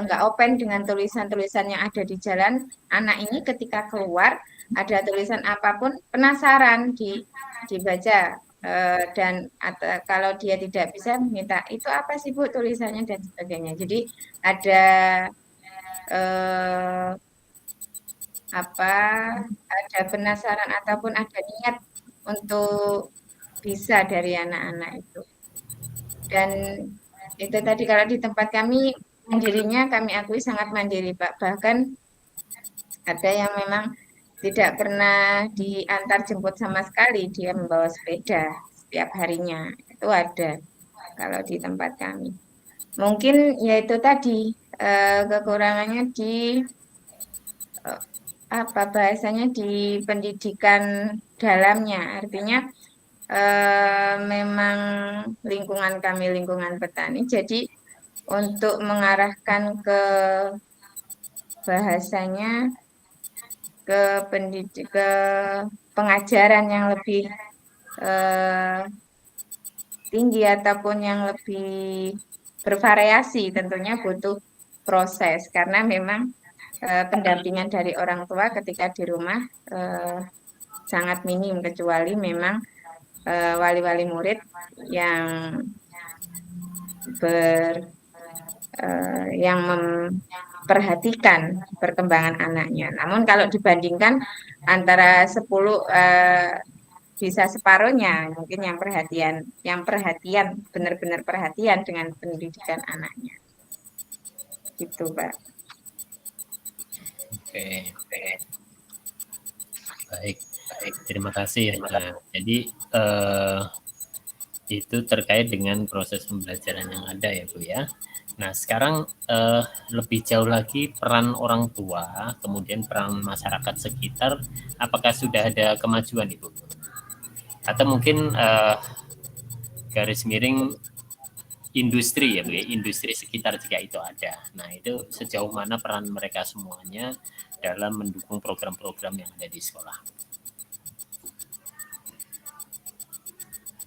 enggak open dengan tulisan-tulisan yang ada di jalan, anak ini ketika keluar ada tulisan apapun penasaran dibaca, dan kalau dia tidak bisa minta itu apa sih Bu tulisannya dan sebagainya. Jadi ada ada penasaran ataupun ada niat untuk bisa dari anak-anak itu. Dan itu tadi kalau di tempat kami mandirinya kami akui sangat mandiri Pak. Bahkan ada yang memang tidak pernah diantar jemput sama sekali, dia membawa sepeda setiap harinya. Itu ada kalau di tempat kami. Mungkin yaitu tadi kekurangannya di bahasanya di pendidikan dalamnya. Artinya memang lingkungan kami lingkungan petani, jadi untuk mengarahkan ke bahasanya ke pengajaran yang lebih tinggi ataupun yang lebih bervariasi tentunya butuh proses, karena memang pendampingan dari orang tua ketika di rumah sangat minim, kecuali memang wali-wali murid yang memperhatikan perkembangan anaknya. Namun kalau dibandingkan antara 10 bisa separuhnya mungkin yang perhatian benar-benar perhatian dengan pendidikan anaknya. Gitu, Pak. Oke. Baik. Baik, terima kasih. Nah, jadi itu terkait dengan proses pembelajaran yang ada ya Bu ya. Nah sekarang lebih jauh lagi peran orang tua, kemudian peran masyarakat sekitar, apakah sudah ada kemajuan Ibu? Atau mungkin garis miring industri ya Bu ya, industri sekitar jika itu ada. Nah itu sejauh mana peran mereka semuanya dalam mendukung program-program yang ada di sekolah?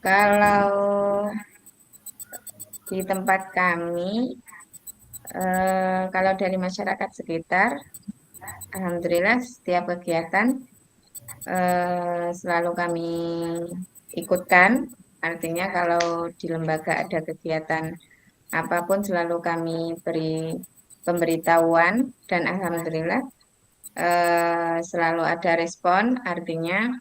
Kalau di tempat kami, kalau dari masyarakat sekitar, alhamdulillah setiap kegiatan selalu kami ikutkan. Artinya kalau di lembaga ada kegiatan apapun selalu kami beri pemberitahuan dan alhamdulillah selalu ada respon. Artinya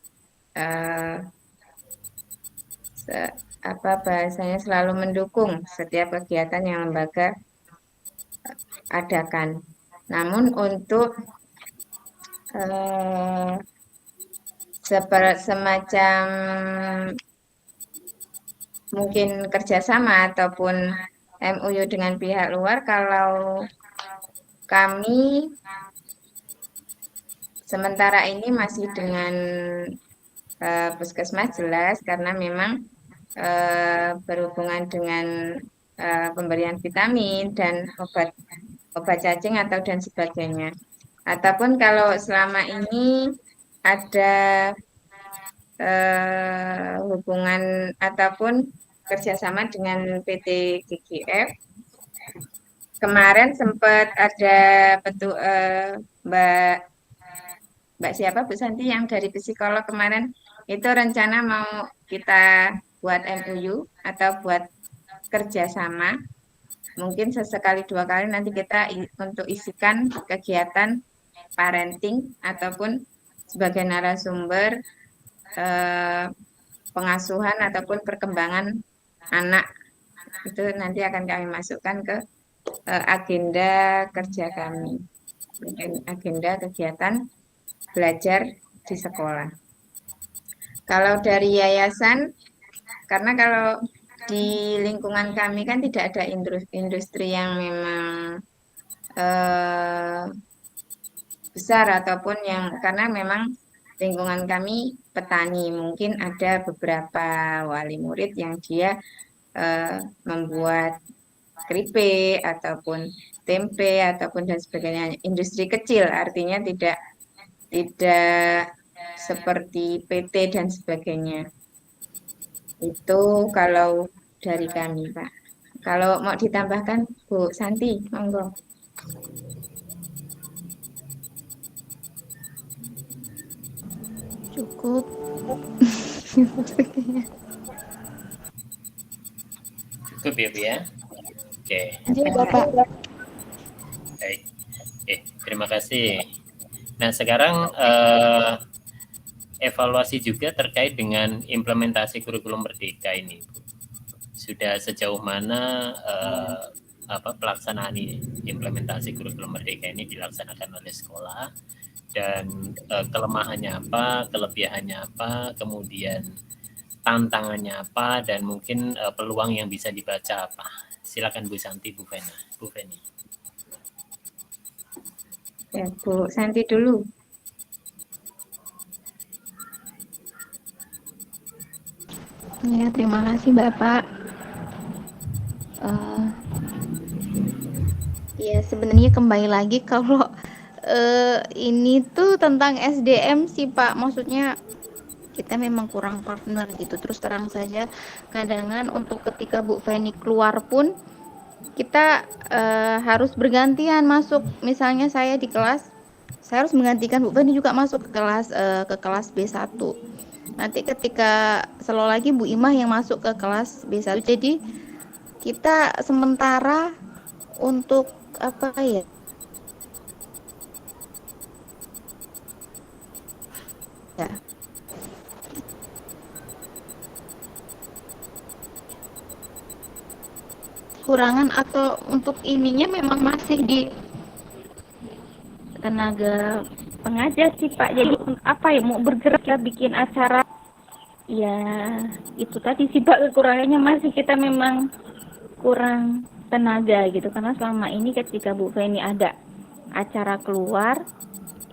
apa bahasanya selalu mendukung setiap kegiatan yang lembaga adakan. Namun untuk semacam mungkin kerjasama ataupun MOU dengan pihak luar, kalau kami sementara ini masih dengan puskesmas jelas karena memang berhubungan dengan pemberian vitamin dan obat cacing atau dan sebagainya. Ataupun kalau selama ini ada hubungan ataupun kerjasama dengan PT GGF, kemarin sempat ada Mbak siapa Bu Santi yang dari psikolog kemarin itu rencana mau kita buat MOU atau buat kerjasama. Mungkin sesekali 2 kali nanti kita untuk isikan kegiatan parenting ataupun sebagai narasumber pengasuhan ataupun perkembangan anak. Itu nanti akan kami masukkan ke agenda kerja kami. Agenda kegiatan belajar di sekolah. Kalau dari yayasan, karena kalau di lingkungan kami kan tidak ada industri yang memang besar ataupun yang karena memang lingkungan kami petani, mungkin ada beberapa wali murid yang dia membuat keripik ataupun tempe ataupun dan sebagainya, industri kecil, artinya tidak seperti PT dan sebagainya. Itu kalau dari kami, Pak. Kalau mau ditambahkan, Bu Santi, monggo. Cukup. Cukup ya Bu ya. Oke. Iya, Bapak. Baik. Terima kasih. Nah, sekarang evaluasi juga terkait dengan implementasi kurikulum Merdeka ini, Bu. Sudah sejauh mana pelaksanaan implementasi kurikulum Merdeka ini dilaksanakan oleh sekolah dan kelemahannya apa, kelebihannya apa, kemudian tantangannya apa, dan mungkin peluang yang bisa dibaca apa. Silakan Bu Santi, Bu Feni. Ya, Bu Santi dulu. Ya, terima kasih Bapak. Ya sebenarnya kembali lagi kalau ini tuh tentang SDM sih Pak. Maksudnya kita memang kurang partner gitu. Terus terang saja, kadang untuk ketika Bu Feni keluar pun kita harus bergantian masuk. Misalnya saya di kelas, saya harus menggantikan Bu Feni juga masuk ke kelas B1. Nanti ketika selalu lagi Bu Imah yang masuk ke kelas B1. Jadi kita sementara untuk apa ya? Ya. Kurangan atau untuk ininya memang masih di tenaga sengaja sih Pak. Jadi apa ya, mau bergerak ya bikin acara. Ya itu tadi sih Pak, kekurangannya masih kita memang kurang tenaga gitu. Karena selama ini ketika Bu Feni ada acara keluar,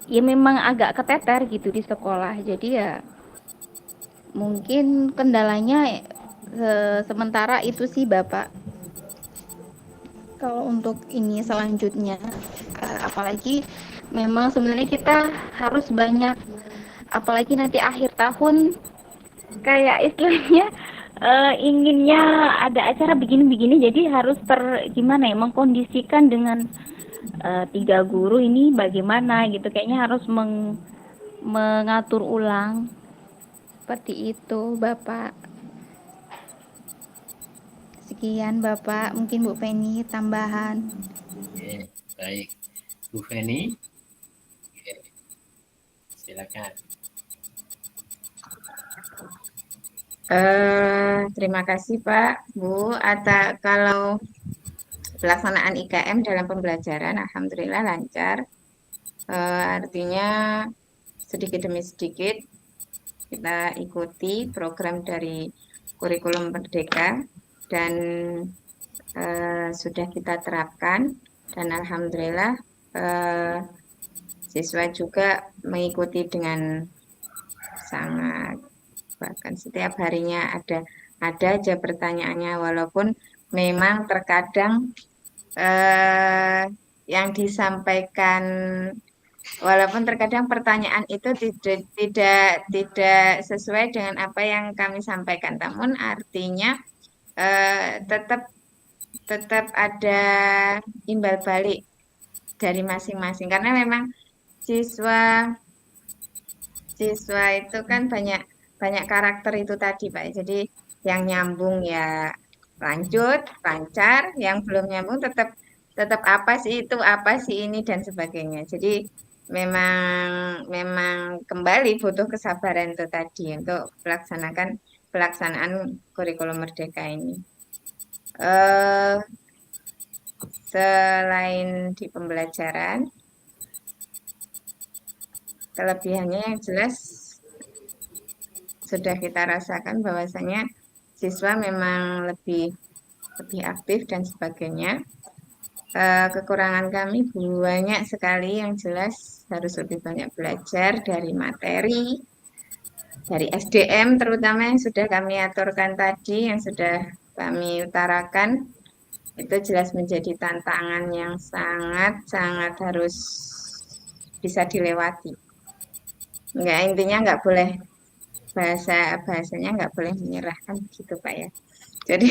ya memang agak keteter gitu di sekolah. Jadi ya mungkin kendalanya sementara itu sih Bapak. Kalau untuk ini selanjutnya, apalagi memang sebenarnya kita harus banyak, apalagi nanti akhir tahun, kayak istilahnya inginnya ada acara begini-begini, jadi harus gimana ya, mengkondisikan dengan 3 guru ini bagaimana gitu, kayaknya harus mengatur ulang Seperti itu, Bapak. Sekian, Bapak. Mungkin Bu Feni tambahan. Oke, baik. Bu Feni, oke, silakan. Terima kasih Pak, Bu. Kalau pelaksanaan IKM dalam pembelajaran, alhamdulillah lancar. Artinya sedikit demi sedikit kita ikuti program dari kurikulum Merdeka dan sudah kita terapkan, dan alhamdulillah siswa juga mengikuti dengan sangat, bahkan setiap harinya ada aja pertanyaannya, walaupun memang terkadang yang disampaikan, walaupun terkadang pertanyaan itu tidak sesuai dengan apa yang kami sampaikan, namun artinya tetap ada imbal balik dari masing-masing, karena memang siswa itu kan banyak karakter itu tadi Pak. Jadi yang nyambung ya lanjut lancar, yang belum nyambung tetap apa sih itu, apa sih ini, dan sebagainya. Jadi memang kembali butuh kesabaran itu tadi untuk pelaksanaan kurikulum Merdeka ini. Selain di pembelajaran, kelebihannya yang jelas sudah kita rasakan bahwasanya siswa memang lebih aktif dan sebagainya. Kekurangan kami banyak sekali, yang jelas harus lebih banyak belajar dari materi, dari SDM terutama yang sudah kami aturkan tadi, yang sudah kami utarakan, itu jelas menjadi tantangan yang sangat harus bisa dilewati. Intinya nggak boleh, bahasanya nggak boleh menyerah kan gitu Pak ya. Jadi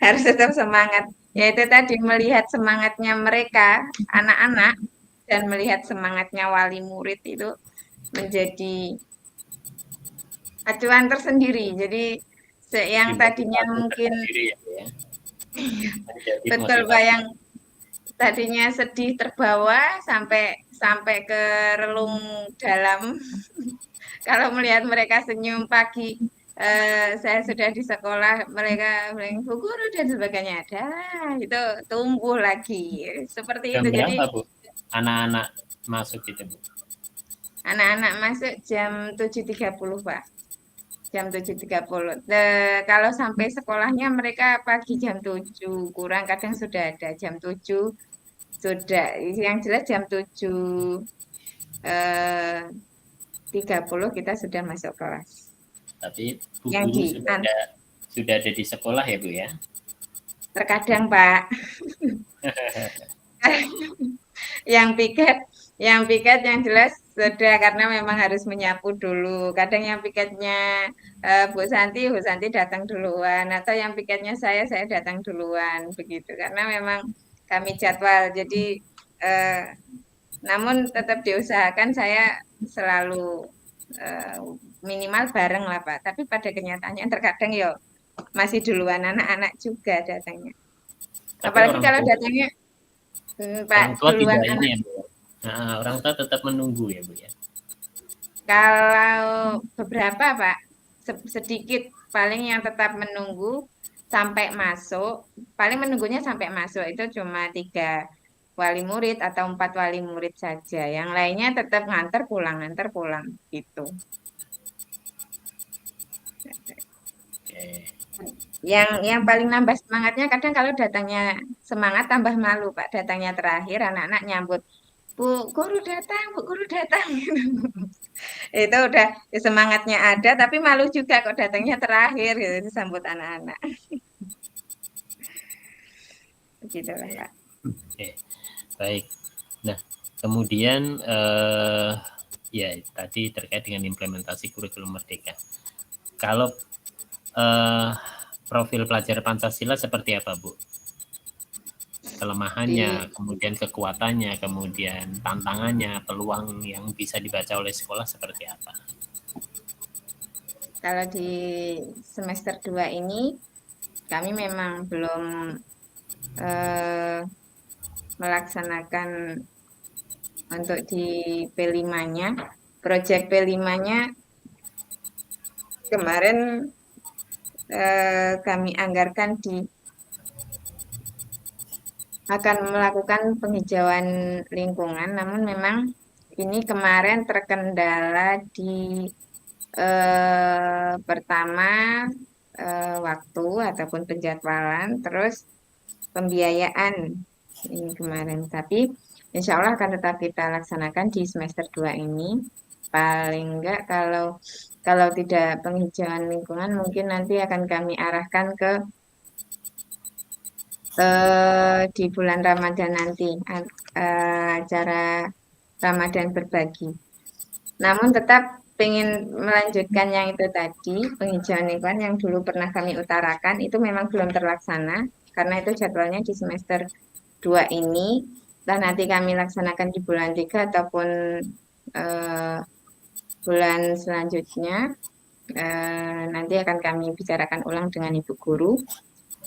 harus tetap semangat. Yaitu tadi melihat semangatnya mereka, anak-anak, dan melihat semangatnya wali murid itu menjadi acuan tersendiri. Jadi yang tadinya mungkin Ya. betul Pak, yang tadinya sedih terbawa sampai ke relung dalam. Kalau melihat mereka senyum pagi, saya sudah di sekolah, mereka bilang Bu Guru dan sebagainya, ada itu tumbuh lagi seperti Jam itu. Jadi berapa Bu anak-anak masuk itu Bu? anak-anak masuk jam 7.30 Pak, jam 7.30. Kalau sampai sekolahnya mereka pagi jam 7 kurang, kadang sudah ada jam 7, sudah yang jelas jam 7.30 kita sudah masuk kelas. Tapi Bu Yang Guru sudah ada di sekolah ya Bu ya? Terkadang Pak. yang piket yang jelas sudah, karena memang harus menyapu dulu. Kadang yang piketnya Bu Santi datang duluan, atau yang piketnya saya datang duluan, begitu. Karena memang kami jadwal. Jadi namun tetap diusahakan saya selalu minimal bareng lah Pak. Tapi pada kenyataannya terkadang ya masih duluan anak-anak juga datangnya. Apalagi kalau datangnya Pak orang tua duluan tidak anak. ini ya Bu. Nah, orang tua tetap menunggu ya Bu ya. Kalau beberapa Pak, sedikit, paling yang tetap menunggu sampai masuk, paling menunggunya sampai masuk itu cuma wali murid atau 4 wali murid saja. Yang lainnya tetap nganter pulang gitu. Oke. Yang paling nambah semangatnya kadang kalau datangnya semangat tambah malu Pak. Datangnya terakhir anak-anak nyambut, Bu guru datang, Bu guru datang. Itu udah semangatnya ada tapi malu juga kok datangnya terakhir gitu disambut anak-anak. Begitulah Pak. Oke, baik. Nah, kemudian ya tadi terkait dengan implementasi kurikulum merdeka. Kalau profil pelajar Pancasila seperti apa, Bu? Kelemahannya, kemudian kekuatannya, kemudian tantangannya, peluang yang bisa dibaca oleh sekolah seperti apa? Kalau di semester 2 ini kami memang belum melaksanakan untuk di P5-nya. Proyek P5-nya kemarin kami anggarkan akan melakukan penghijauan lingkungan, namun memang ini kemarin terkendala di pertama waktu ataupun penjadwalan, terus pembiayaan ini kemarin. Tapi insya Allah akan tetap kita laksanakan di semester 2 ini. Paling enggak kalau tidak penghijauan lingkungan mungkin nanti akan kami arahkan ke di bulan Ramadan nanti acara Ramadan berbagi. Namun tetap ingin melanjutkan yang itu tadi, penghijauan lingkungan yang dulu pernah kami utarakan itu memang belum terlaksana karena itu jadwalnya di semester 2 ini. Entah nanti kami laksanakan di bulan 3 ataupun bulan selanjutnya nanti akan kami bicarakan ulang dengan Ibu Guru.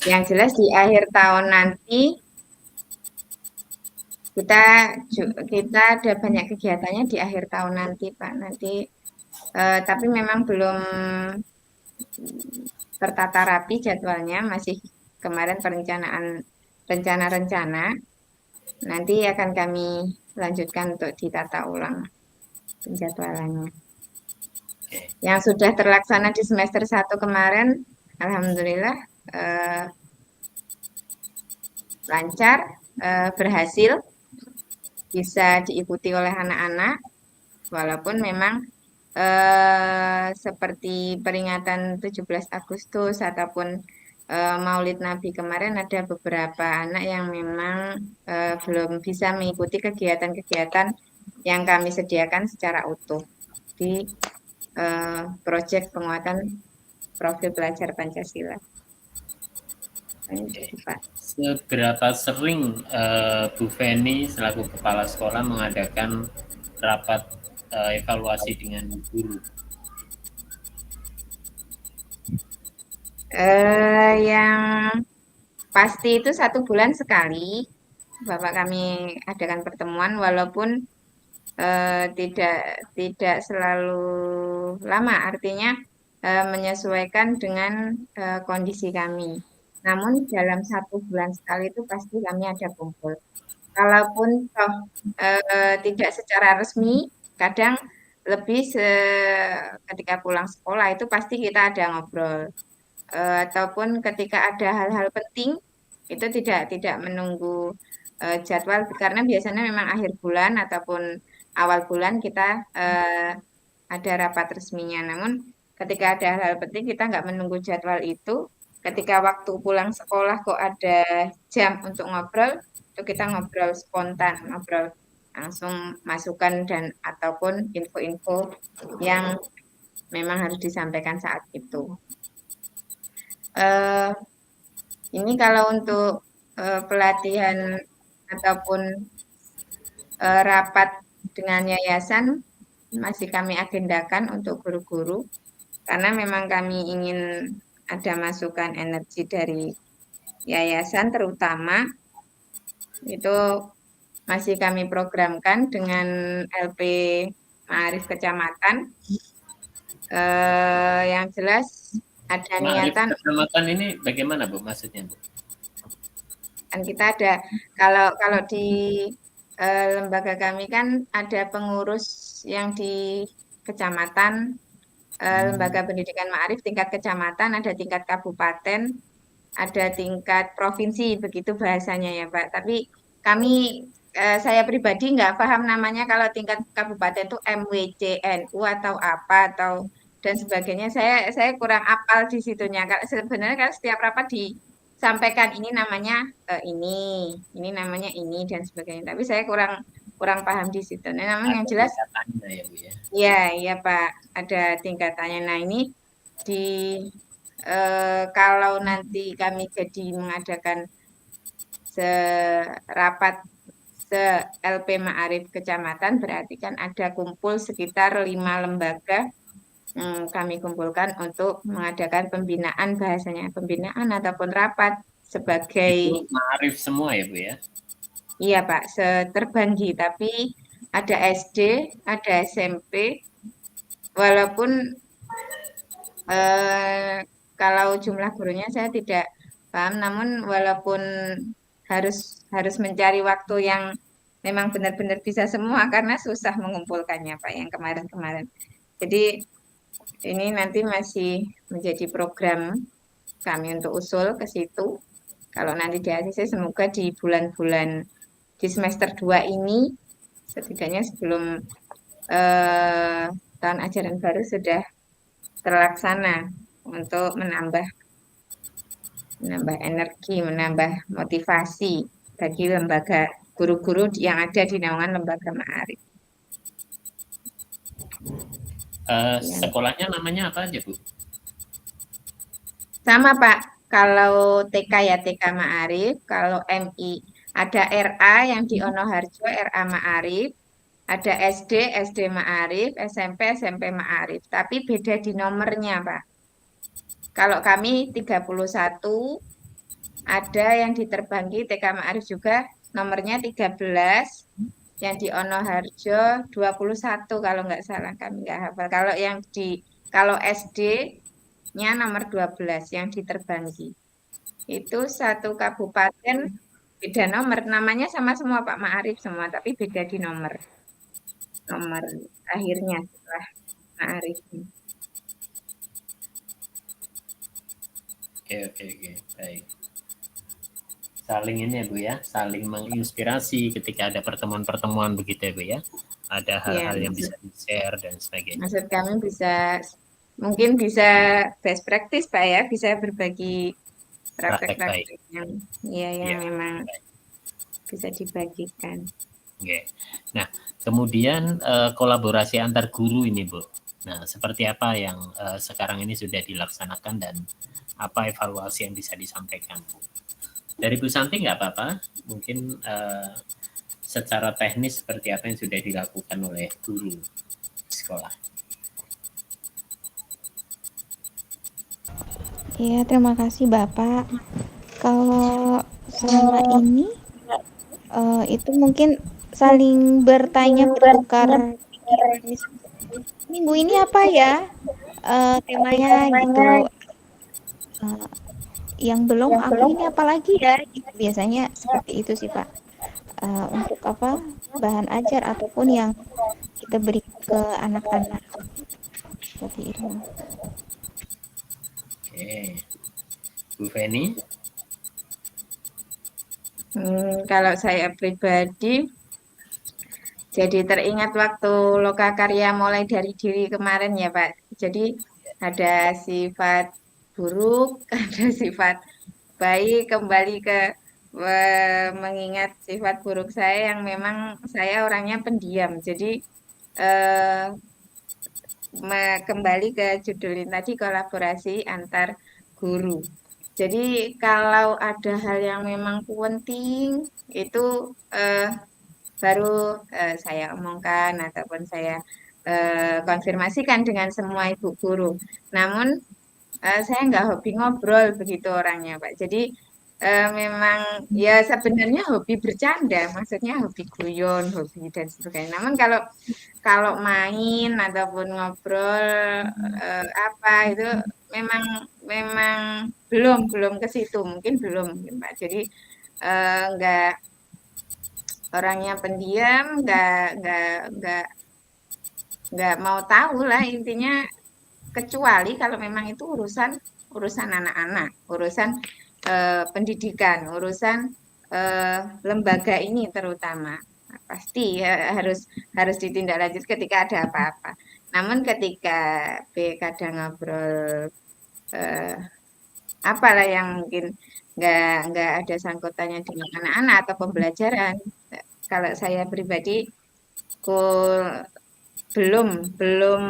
Yang jelas di akhir tahun nanti kita ada banyak kegiatannya di akhir tahun nanti Pak. Nanti tapi memang belum tertata rapi jadwalnya, masih kemarin rencana-rencana. Nanti akan kami lanjutkan untuk ditata ulang penjadwalannya. Yang sudah terlaksana di semester 1 kemarin, alhamdulillah lancar, berhasil, bisa diikuti oleh anak-anak, walaupun memang seperti peringatan 17 Agustus ataupun Maulid Nabi kemarin ada beberapa anak yang memang belum bisa mengikuti kegiatan-kegiatan yang kami sediakan secara utuh di proyek penguatan profil pelajar Pancasila. Seberapa sering Bu Feni selaku kepala sekolah mengadakan rapat evaluasi dengan guru? Yang pasti itu 1 bulan sekali Bapak kami adakan pertemuan, walaupun tidak selalu lama, artinya menyesuaikan dengan kondisi kami. Namun dalam 1 bulan sekali itu pasti kami ada kumpul. Kalaupun tidak secara resmi, kadang lebih ketika pulang sekolah itu pasti kita ada ngobrol. Ataupun ketika ada hal-hal penting itu tidak menunggu jadwal karena biasanya memang akhir bulan ataupun awal bulan kita ada rapat resminya. Namun ketika ada hal-hal penting kita nggak menunggu jadwal itu. Ketika waktu pulang sekolah kok ada jam untuk ngobrol, itu kita ngobrol spontan, ngobrol langsung masukan dan ataupun info-info yang memang harus disampaikan saat itu. Ini kalau untuk pelatihan ataupun rapat dengan yayasan masih kami agendakan untuk guru-guru karena memang kami ingin ada masukan energi dari yayasan, terutama itu masih kami programkan dengan LP Ma'arif Kecamatan. Yang jelas ada niatan. Kecamatan ini bagaimana Bu maksudnya Bu? Kan kita ada kalau di lembaga kami kan ada pengurus yang di kecamatan, lembaga pendidikan Ma'arif tingkat kecamatan, ada tingkat kabupaten, ada tingkat provinsi, begitu bahasanya ya Pak. Tapi kami, saya pribadi nggak paham namanya kalau tingkat kabupaten itu MWCNU atau apa atau dan sebagainya. Saya kurang apal di situnya. Sebenarnya kalau setiap rapat disampaikan ini namanya ini namanya ini dan sebagainya. Tapi saya kurang kurang paham di situ. Nah, namun yang Ada jelas, tingkatannya ya Bu ya. ya, iya Pak, ada tingkatannya. Nah ini di kalau nanti kami jadi mengadakan serapat se-LP Ma'arif Kecamatan, berarti kan ada kumpul sekitar 5 lembaga kami kumpulkan untuk mengadakan pembinaan bahasanya, pembinaan ataupun rapat sebagai, Itu Ma'arif semua ya Bu ya? iya Pak, terbagi, tapi ada SD, ada SMP, walaupun kalau jumlah gurunya saya tidak paham, namun walaupun harus mencari waktu yang memang benar-benar bisa semua karena susah mengumpulkannya Pak yang kemarin-kemarin. Jadi ini nanti masih menjadi program kami untuk usul ke situ. Kalau nanti di ACC semoga di bulan-bulan di semester 2 ini setidaknya sebelum tahun ajaran baru sudah terlaksana untuk menambah energi, menambah motivasi bagi lembaga guru-guru yang ada di naungan lembaga Ma'arif. Sekolahnya namanya apa aja Bu? Sama Pak, kalau TK ya TK Ma'arif, kalau MI ada RA yang di Onoharjo, RA Ma'arif, ada SD, SD Ma'arif, SMP, SMP Ma'arif, tapi beda di nomornya Pak. Kalau kami 31, ada yang di Terbanggi TK Ma'arif juga nomornya 13, yang di Onoharjo 21 kalau nggak salah, kami nggak hafal. Kalau SD-nya nomor 12 yang di Terbanggi. Itu satu kabupaten beda nomor, namanya sama semua Pak Ma'arif semua, tapi beda di nomor akhirnya setelah Ma'arif. Oke, baik. Saling ini ya Bu ya, saling menginspirasi ketika ada pertemuan-pertemuan begitu ya Bu ya. Ada hal-hal yang bisa di-share dan sebagainya. Maksud kami mungkin bisa best practice Pak ya, bisa berbagi praktek-praktek yang memang bisa dibagikan. Oke. Nah, kemudian kolaborasi antar guru ini Bu. Nah, seperti apa yang sekarang ini sudah dilaksanakan dan apa evaluasi yang bisa disampaikan Bu? Dari Bu Santi nggak apa-apa, mungkin secara teknis seperti apa yang sudah dilakukan oleh guru di sekolah. Iya, terima kasih Bapak. Kalau selama ini itu mungkin saling bertanya bertukar minggu ini apa ya temanya gitu. Yang belum aku ini apalagi ya gitu. Biasanya seperti itu sih Pak. Untuk apa bahan ajar ataupun yang kita beri ke anak-anak seperti itu. Oke, Bu Feni. Kalau saya pribadi jadi teringat waktu Lokakarya mulai dari diri kemarin ya Pak. Jadi ada sifat buruk, ada sifat baik, kembali ke mengingat sifat buruk saya yang memang saya orangnya pendiam. Jadi kembali ke judul ini tadi, kolaborasi antar guru. Jadi kalau ada hal yang memang penting itu baru saya omongkan ataupun saya konfirmasikan dengan semua ibu guru. Namun saya nggak hobi ngobrol begitu orangnya Pak. Jadi memang ya sebenarnya hobi bercanda, maksudnya hobi guyon, hobi dan sebagainya. Namun kalau main ataupun ngobrol apa itu memang belum ke situ, mungkin belum Pak. Jadi nggak orangnya pendiam, nggak mau tahu lah intinya, kecuali kalau memang itu urusan anak-anak, urusan pendidikan, urusan lembaga ini terutama. Nah, pasti ya, harus ditindaklanjut ketika ada apa-apa. Namun ketika kadang ngobrol eh, apalah yang mungkin nggak ada sangkutannya dengan anak-anak atau pembelajaran. Kalau saya pribadi, belum belum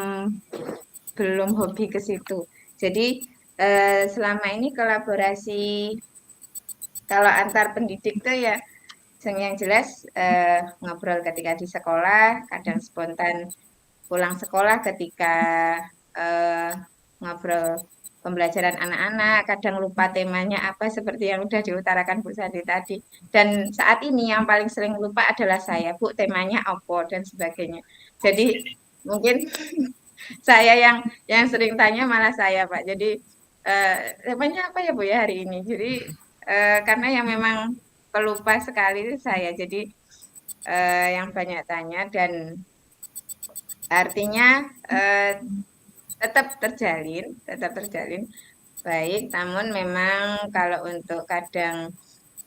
belum hobi ke situ. Jadi selama ini kolaborasi kalau antar pendidik tuh ya yang jelas ngobrol ketika di sekolah, kadang spontan pulang sekolah ketika eh, ngobrol pembelajaran anak-anak, kadang lupa temanya apa seperti yang sudah diutarakan Bu Sandi tadi. Dan saat ini yang paling sering lupa adalah saya, Bu, temanya apa dan sebagainya. Jadi mungkin saya yang sering tanya malah saya, Pak. Jadi temanya apa ya Bu ya hari ini? Jadi karena yang memang pelupa sekali itu saya. Jadi yang banyak tanya dan artinya tetap terjalin baik. Namun memang kalau untuk kadang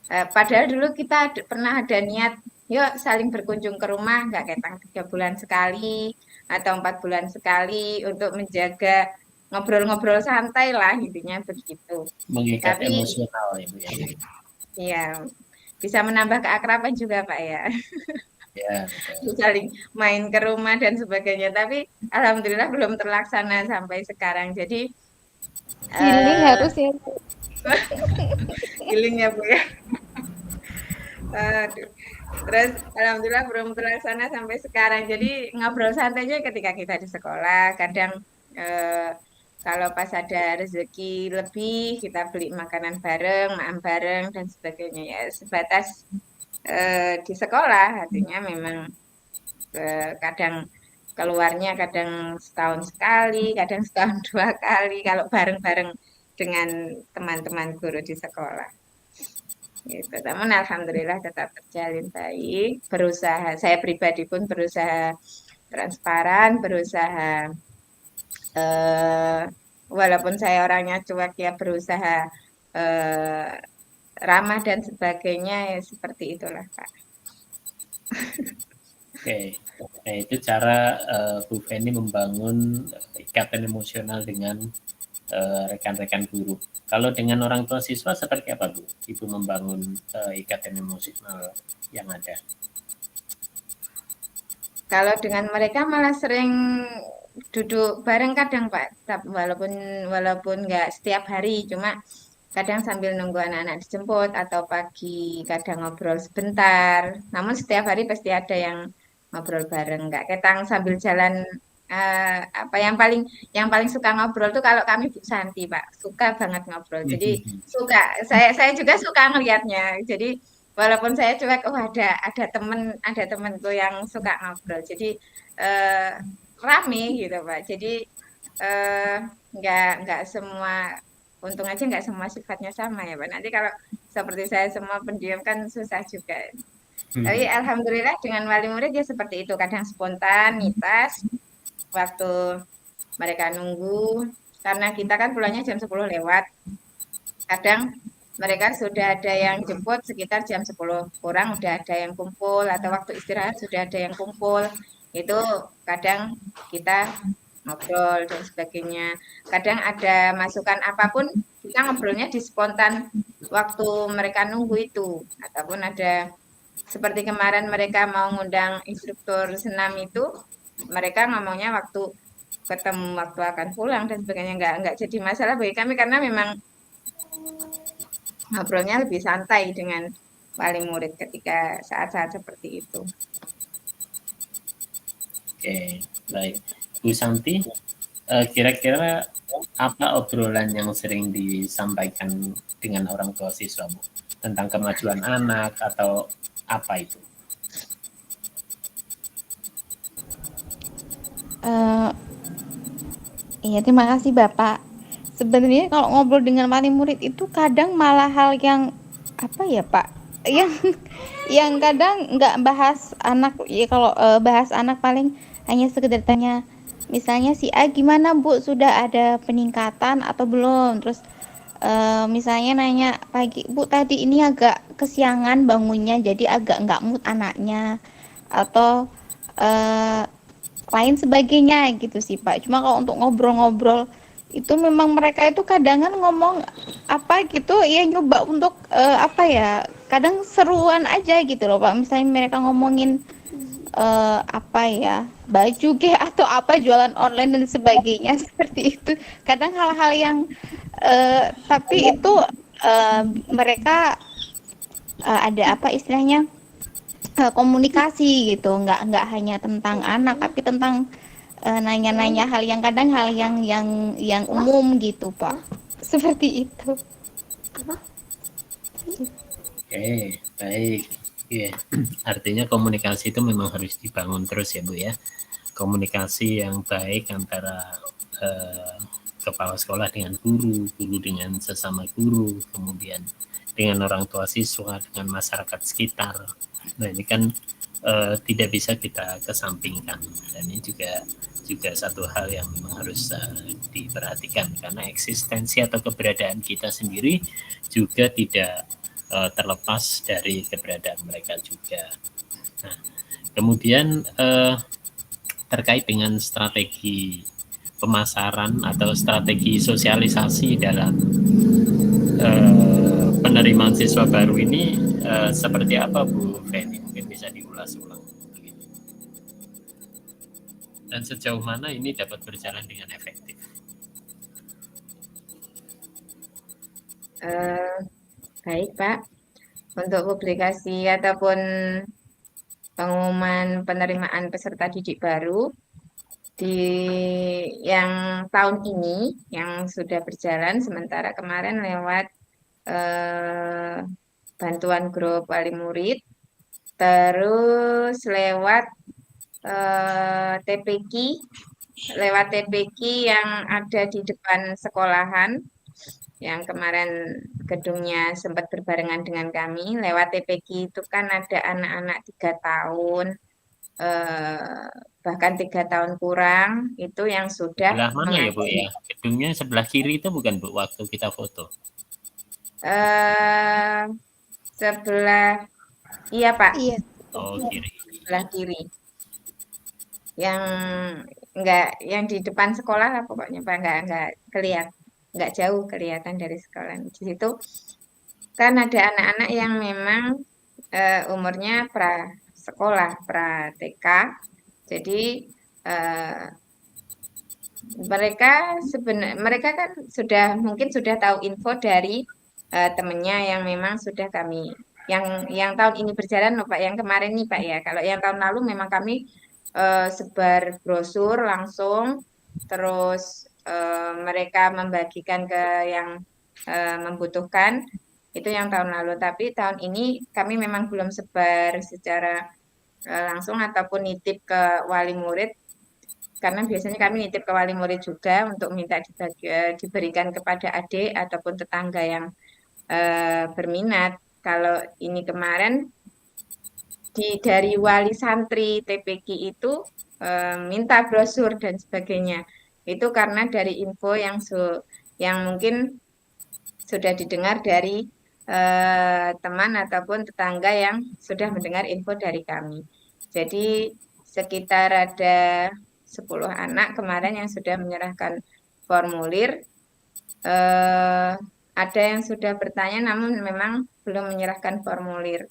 padahal dulu kita pernah ada niat, yuk saling berkunjung ke rumah, nggak ketang 3 bulan sekali atau 4 bulan sekali untuk menjaga ngobrol-ngobrol santai lah intinya begitu. Mengikat Tapi emosional Ibu ya. ya bisa menambah keakraban juga Pak ya. Ya, betul. Saling main ke rumah dan sebagainya. Tapi alhamdulillah belum terlaksana sampai sekarang. Jadi Healing harus ya. healing ya Bu ya. Aduh. Terus alhamdulillah belum terlaksana sampai sekarang. Jadi ngobrol santai aja ketika kita di sekolah. Kadang kalau pas ada rezeki lebih, kita beli makanan bareng, makan bareng dan sebagainya ya. Sebatas di sekolah, artinya memang kadang keluarnya kadang setahun sekali, kadang setahun 2 kali, kalau bareng-bareng dengan teman-teman guru di sekolah. Gitu. Namun alhamdulillah tetap terjalin baik. Berusaha, saya pribadi pun berusaha transparan, berusaha walaupun saya orangnya cuek ya berusaha ramah dan sebagainya ya seperti itulah Pak. Oke, nah itu cara Bu Feni membangun ikatan emosional dengan rekan-rekan guru. Kalau dengan orang tua siswa seperti apa Bu? Ibu membangun ikatan emosional yang ada. Kalau dengan mereka malah sering duduk bareng kadang Pak, walaupun nggak setiap hari, cuma kadang sambil nunggu anak-anak dijemput atau pagi kadang ngobrol sebentar. Namun setiap hari pasti ada yang ngobrol bareng, nggak ketang sambil jalan. Apa yang paling suka ngobrol tuh kalau kami Bu Santi Pak, suka banget ngobrol. Jadi suka, saya juga suka ngelihatnya. Jadi walaupun saya cuek, oh ada temenku yang suka ngobrol. Jadi rame gitu Pak. Jadi eh, nggak semua, untung aja nggak semua sifatnya sama ya Pak. Nanti kalau seperti saya semua pendiam kan susah juga. Tapi alhamdulillah dengan wali murid ya seperti itu. Kadang spontanitas waktu mereka nunggu. Karena kita kan pulangnya jam 10 lewat. Kadang mereka sudah ada yang jemput sekitar jam 10 kurang, udah ada yang kumpul, atau waktu istirahat sudah ada yang kumpul. Itu kadang kita ngobrol dan sebagainya. Kadang ada masukan apapun, kita ngobrolnya di spontan waktu mereka nunggu itu. Ataupun ada seperti kemarin mereka mau ngundang instruktur senam itu, mereka ngomongnya waktu ketemu waktu akan pulang dan sebagainya, nggak jadi masalah bagi kami karena memang ngobrolnya lebih santai dengan wali murid ketika saat-saat seperti itu. Oke, baik. Bu Santi, kira-kira apa obrolan yang sering disampaikan dengan orang tua siswa Bu? Tentang kemajuan anak atau apa itu? Iya, terima kasih Bapak. Sebenarnya kalau ngobrol dengan wali murid itu kadang malah hal yang apa ya Pak? yang yang kadang nggak bahas anak ya, kalau bahas anak paling hanya sekedar tanya misalnya si A gimana Bu, sudah ada peningkatan atau belum, terus misalnya nanya pagi Bu tadi ini agak kesiangan bangunnya jadi agak nggak mood anaknya atau eh, lain sebagainya gitu sih Pak. Cuma kalau untuk ngobrol-ngobrol itu memang mereka itu kadang kan ngomong apa gitu ya, nyoba untuk apa ya, kadang seruan aja gitu loh Pak. Misalnya mereka ngomongin apa ya, baju ke atau apa, jualan online dan sebagainya seperti itu. Kadang hal-hal yang tapi itu mereka ada apa istilahnya, komunikasi gitu, nggak hanya tentang anak tapi tentang nanya-nanya hal yang kadang hal yang umum gitu Pak, seperti itu. Oke, baik. Iya, artinya komunikasi itu memang harus dibangun terus ya Bu ya. Komunikasi yang baik antara kepala sekolah dengan guru, guru dengan sesama guru, kemudian dengan orang tua siswa, dengan masyarakat sekitar. Nah ini kan tidak bisa kita kesampingkan, dan ini juga satu hal yang memang harus diperhatikan, karena eksistensi atau keberadaan kita sendiri juga tidak terlepas dari keberadaan mereka juga. Nah, kemudian terkait dengan strategi pemasaran atau strategi sosialisasi dalam penerimaan siswa baru ini seperti apa Bu Feni? Mungkin bisa diulas ulang. Dan sejauh mana ini dapat berjalan dengan efektif? Baik Pak, untuk publikasi ataupun pengumuman penerimaan peserta didik baru di yang tahun ini yang sudah berjalan, sementara kemarin lewat bantuan grup wali murid, terus lewat TPQ yang ada di depan sekolahan, yang kemarin gedungnya sempat berbarengan dengan kami. Lewat TPQ itu kan ada anak-anak 3 tahun, bahkan 3 tahun kurang, itu yang sudah Sebelah mana ya Bu mengantri. ya? Gedungnya sebelah kiri itu bukan Bu, waktu kita foto? Sebelah, iya Pak, Iya. Oh kiri. sebelah kiri. Yang yang di depan sekolah lah pokoknya Pak, enggak kelihatan, enggak jauh kelihatan dari sekolah. Di situ kan ada anak-anak yang memang umurnya pra sekolah, pra TK. Jadi mereka kan mungkin sudah tahu info dari temennya yang memang sudah kami yang tahun ini berjalan loh Pak, yang kemarin nih Pak ya. Kalau yang tahun lalu memang kami sebar brosur langsung, terus mereka membagikan ke yang membutuhkan, itu yang tahun lalu. Tapi tahun ini kami memang belum sebar secara langsung ataupun nitip ke wali murid, karena biasanya kami nitip ke wali murid juga untuk minta diberikan kepada adik ataupun tetangga yang berminat. Kalau ini kemarin dari wali santri TPQ itu minta brosur dan sebagainya. Itu karena dari info yang mungkin sudah didengar dari teman ataupun tetangga yang sudah mendengar info dari kami. Jadi sekitar ada 10 anak kemarin yang sudah menyerahkan formulir. Ada yang sudah bertanya namun memang belum menyerahkan formulir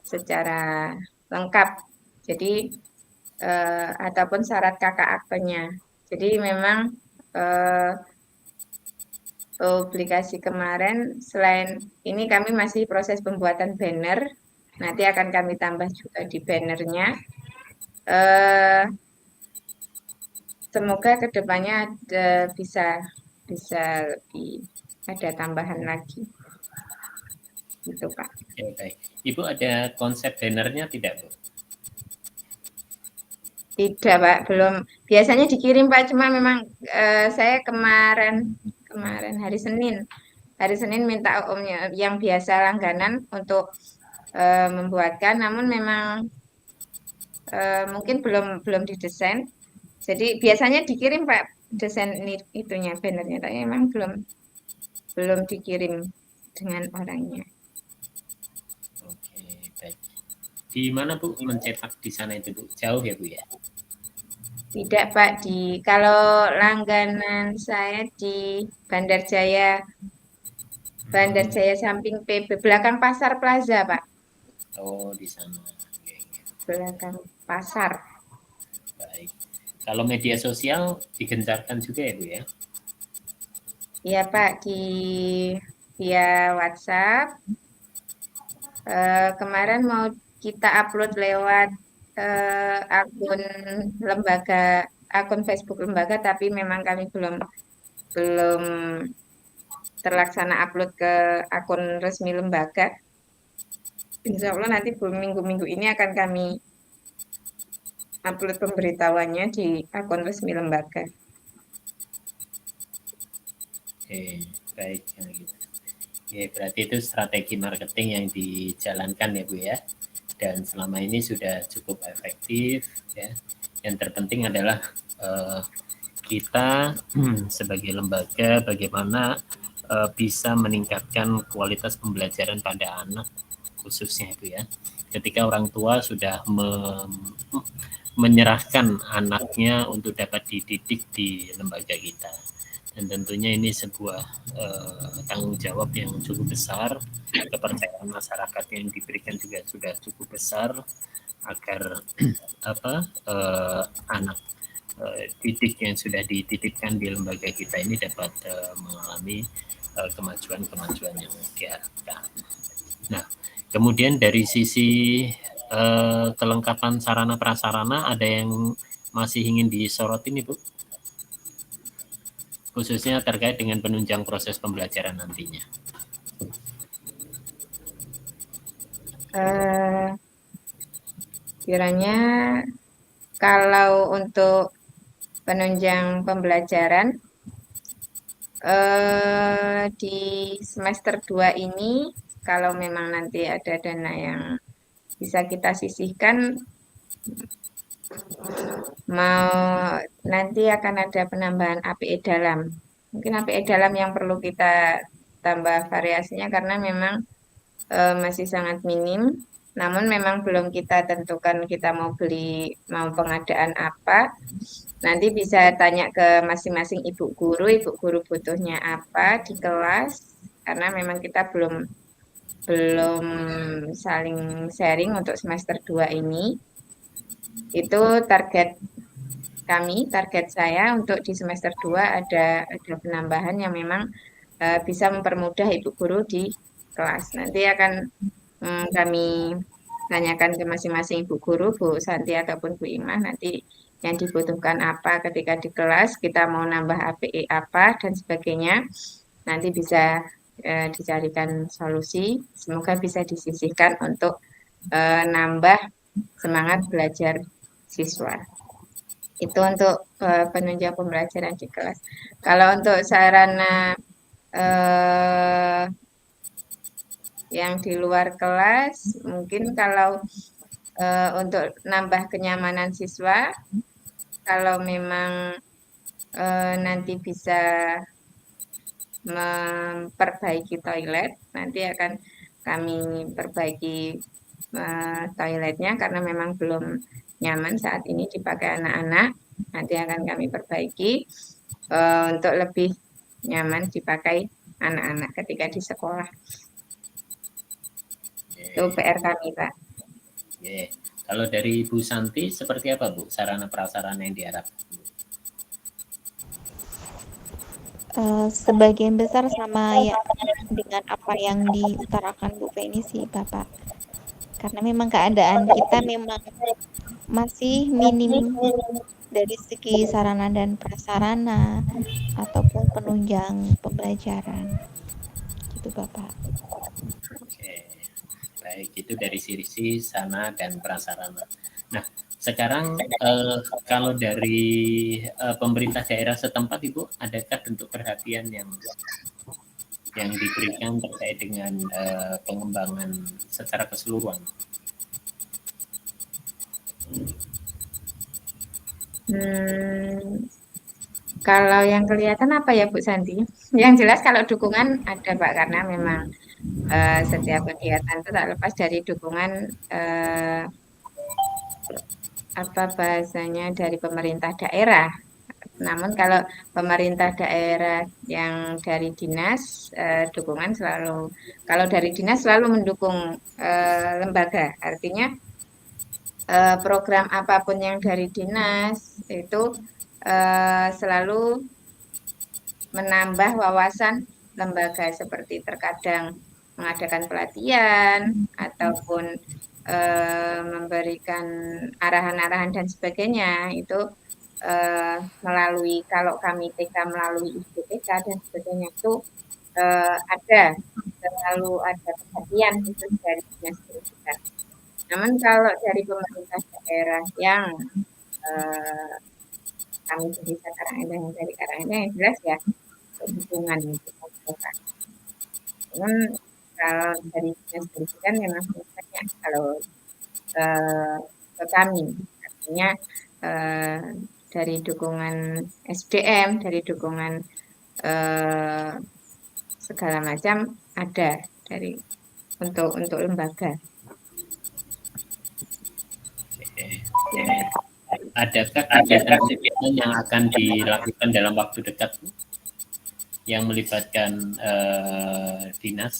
secara lengkap. Jadi ataupun syarat kakak aktenya. Jadi memang publikasi kemarin, selain ini kami masih proses pembuatan banner, nanti akan kami tambah juga di bannernya. Semoga kedepannya bisa lebih ada tambahan lagi. Gitu Pak. Ya, baik. Ibu ada konsep bannernya tidak Bu? Tidak Pak, belum. Biasanya dikirim Pak, cuma memang saya kemarin hari Senin minta omnya yang biasa langganan untuk membuatkan, namun memang mungkin belum didesain. Jadi biasanya dikirim Pak desain itunya bannernya, tapi memang belum dikirim dengan orangnya. Oke, baik. Di mana Bu mencetak di sana itu Bu? Jauh ya Bu ya? Tidak Pak, kalau langganan saya di Bandar Jaya samping PB, belakang Pasar Plaza Pak, Oh, di sana. Oke, belakang pasar. baik. Kalau media sosial digencarkan juga ya Bu ya? Iya Pak, via WhatsApp. Kemarin mau kita upload lewat akun akun Facebook lembaga, tapi memang kami belum terlaksana upload ke akun resmi lembaga. Insya Allah nanti minggu-minggu ini akan kami upload pemberitahuannya di akun resmi lembaga. Oke, baik. Ya, gitu. Oke, berarti itu strategi marketing yang dijalankan ya Bu ya. Dan selama ini sudah cukup efektif ya. Yang terpenting adalah kita sebagai lembaga bagaimana bisa meningkatkan kualitas pembelajaran pada anak khususnya itu ya. Ketika orang tua sudah menyerahkan anaknya untuk dapat dididik di lembaga kita. Dan tentunya ini sebuah tanggung jawab yang cukup besar, kepercayaan masyarakat yang diberikan juga sudah cukup besar agar anak didik yang sudah dititipkan di lembaga kita ini dapat mengalami kemajuan-kemajuan yang diharapkan. Nah, kemudian dari sisi kelengkapan sarana prasarana ada yang masih ingin disorot ini Bu? Khususnya terkait dengan penunjang proses pembelajaran nantinya. Kiranya kalau untuk penunjang pembelajaran di semester 2 ini, kalau memang nanti ada dana yang bisa kita sisihkan, nanti akan ada penambahan APE dalam. Mungkin APE dalam yang perlu kita tambah variasinya karena memang masih sangat minim. Namun memang belum kita tentukan kita mau pengadaan apa. Nanti bisa tanya ke masing-masing ibu guru butuhnya apa di kelas. Karena memang kita belum saling sharing untuk semester 2 ini. Itu target saya untuk di semester 2 ada penambahan yang memang bisa mempermudah ibu guru di kelas. Nanti akan kami tanyakan ke masing-masing ibu guru, Bu Santi ataupun Bu Imah, nanti yang dibutuhkan apa ketika di kelas, kita mau nambah APE apa, dan sebagainya. Nanti bisa dicarikan solusi, semoga bisa disisihkan untuk nambah semangat belajar siswa. Itu untuk penunjang pembelajaran di kelas. Kalau untuk sarana yang di luar kelas, mungkin kalau untuk nambah kenyamanan siswa, kalau memang nanti bisa memperbaiki toilet, nanti akan kami perbaiki toiletnya karena memang belum nyaman saat ini dipakai anak-anak. Nanti akan kami perbaiki untuk lebih nyaman dipakai anak-anak ketika di sekolah. Itu PR kami, Pak. Oke. Kalau dari Bu Santi, seperti apa Bu sarana prasarana yang diharapkan? Sebagian besar sama ya dengan apa yang diutarakan Bu Feni sih Bapak. Karena memang keadaan kita memang masih minim dari segi sarana dan prasarana ataupun penunjang pembelajaran. Gitu Bapak. Oke. Baik, itu dari sisi sarana dan prasarana. Nah, sekarang kalau dari pemerintah daerah setempat Ibu, adakah bentuk perhatian yang yang diberikan terkait dengan pengembangan secara keseluruhan? Kalau yang kelihatan apa ya Bu Santi? Yang jelas kalau dukungan ada Pak, karena memang setiap kegiatan itu tak lepas dari dukungan apa bahasanya dari pemerintah daerah. Namun kalau pemerintah daerah yang dari dinas, dukungan selalu, kalau dari dinas selalu mendukung lembaga. Artinya program apapun yang dari dinas itu selalu menambah wawasan lembaga, seperti terkadang mengadakan pelatihan ataupun memberikan arahan-arahan dan sebagainya. Itu melalui, kalau kami TK melalui IPTK dan sebagainya itu selalu ada perhatian itu dari dinas pendidikan. Namun kalau dari pemerintah daerah yang kami di desa Karanganyar, yang dari Karanganyar, yang jelas ya dukungan itu. Namun kalau dari dinas pendidikan memang banyak kalau ke kami, artinya dari dukungan SDM, dari dukungan segala macam ada dari untuk lembaga. Adakah kegiatan yang akan dilakukan dalam waktu dekat yang melibatkan dinas?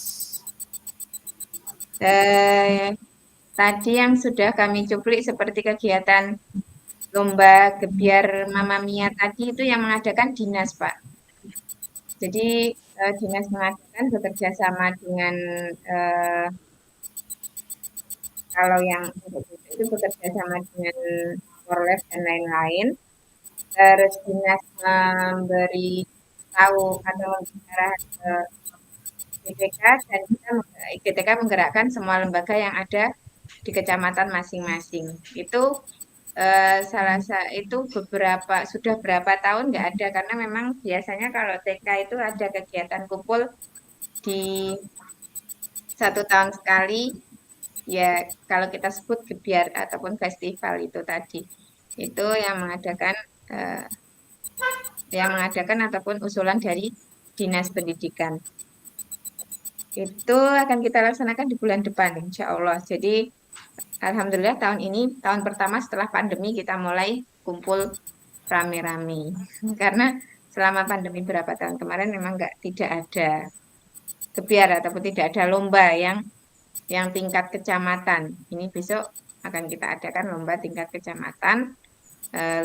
Tadi yang sudah kami cuplik seperti kegiatan lomba gebiar Mama Mia tadi, itu yang mengadakan dinas Pak. Jadi dinas mengadakan bekerja sama dengan kalau yang itu bekerja sama dengan Polres dan lain-lain. Terus dinas memberi tahu atau mengarah ke IPTK, dan IPTK menggerakkan semua lembaga yang ada di kecamatan masing-masing. Itu itu sudah berapa tahun nggak ada, karena memang biasanya kalau TK itu ada kegiatan kumpul di 1 tahun sekali, ya kalau kita sebut gebiar ataupun festival itu tadi, itu yang mengadakan ataupun usulan dari dinas pendidikan. Itu akan kita laksanakan di bulan depan insya Allah. Jadi alhamdulillah tahun ini tahun pertama setelah pandemi kita mulai kumpul rame-rame. Karena selama pandemi berapa tahun kemarin memang tidak ada gebiar ataupun tidak ada lomba yang tingkat kecamatan. Ini besok akan kita adakan lomba tingkat kecamatan,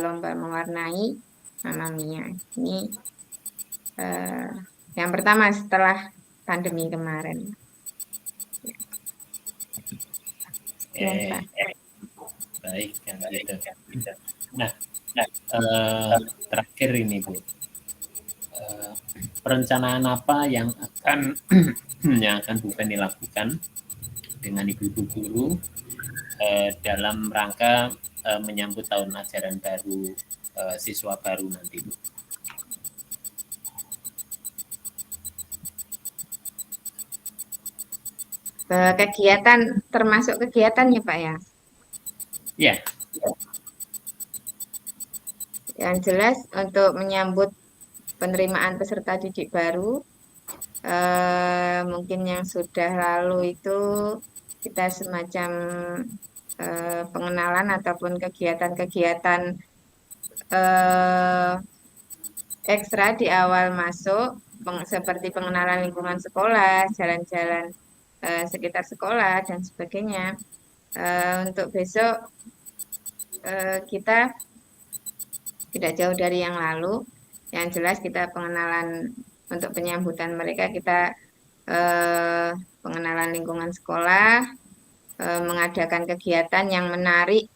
lomba mewarnai Mama Mia. Ini yang pertama setelah pandemi kemarin. Baik, gitu. Nah, terakhir ini Bu, perencanaan apa yang akan Bu Feni lakukan dengan ibu-ibu guru dalam rangka menyambut tahun ajaran baru siswa baru nanti Bu? Kegiatan, termasuk kegiatan ya Pak ya? Ya. Yang jelas untuk menyambut penerimaan peserta didik baru, mungkin yang sudah lalu itu kita semacam pengenalan ataupun kegiatan-kegiatan ekstra di awal masuk, seperti pengenalan lingkungan sekolah, jalan-jalan sekitar sekolah dan sebagainya. Untuk besok kita tidak jauh dari yang lalu. Yang jelas kita pengenalan untuk penyambutan mereka, kita pengenalan lingkungan sekolah, mengadakan kegiatan yang menarik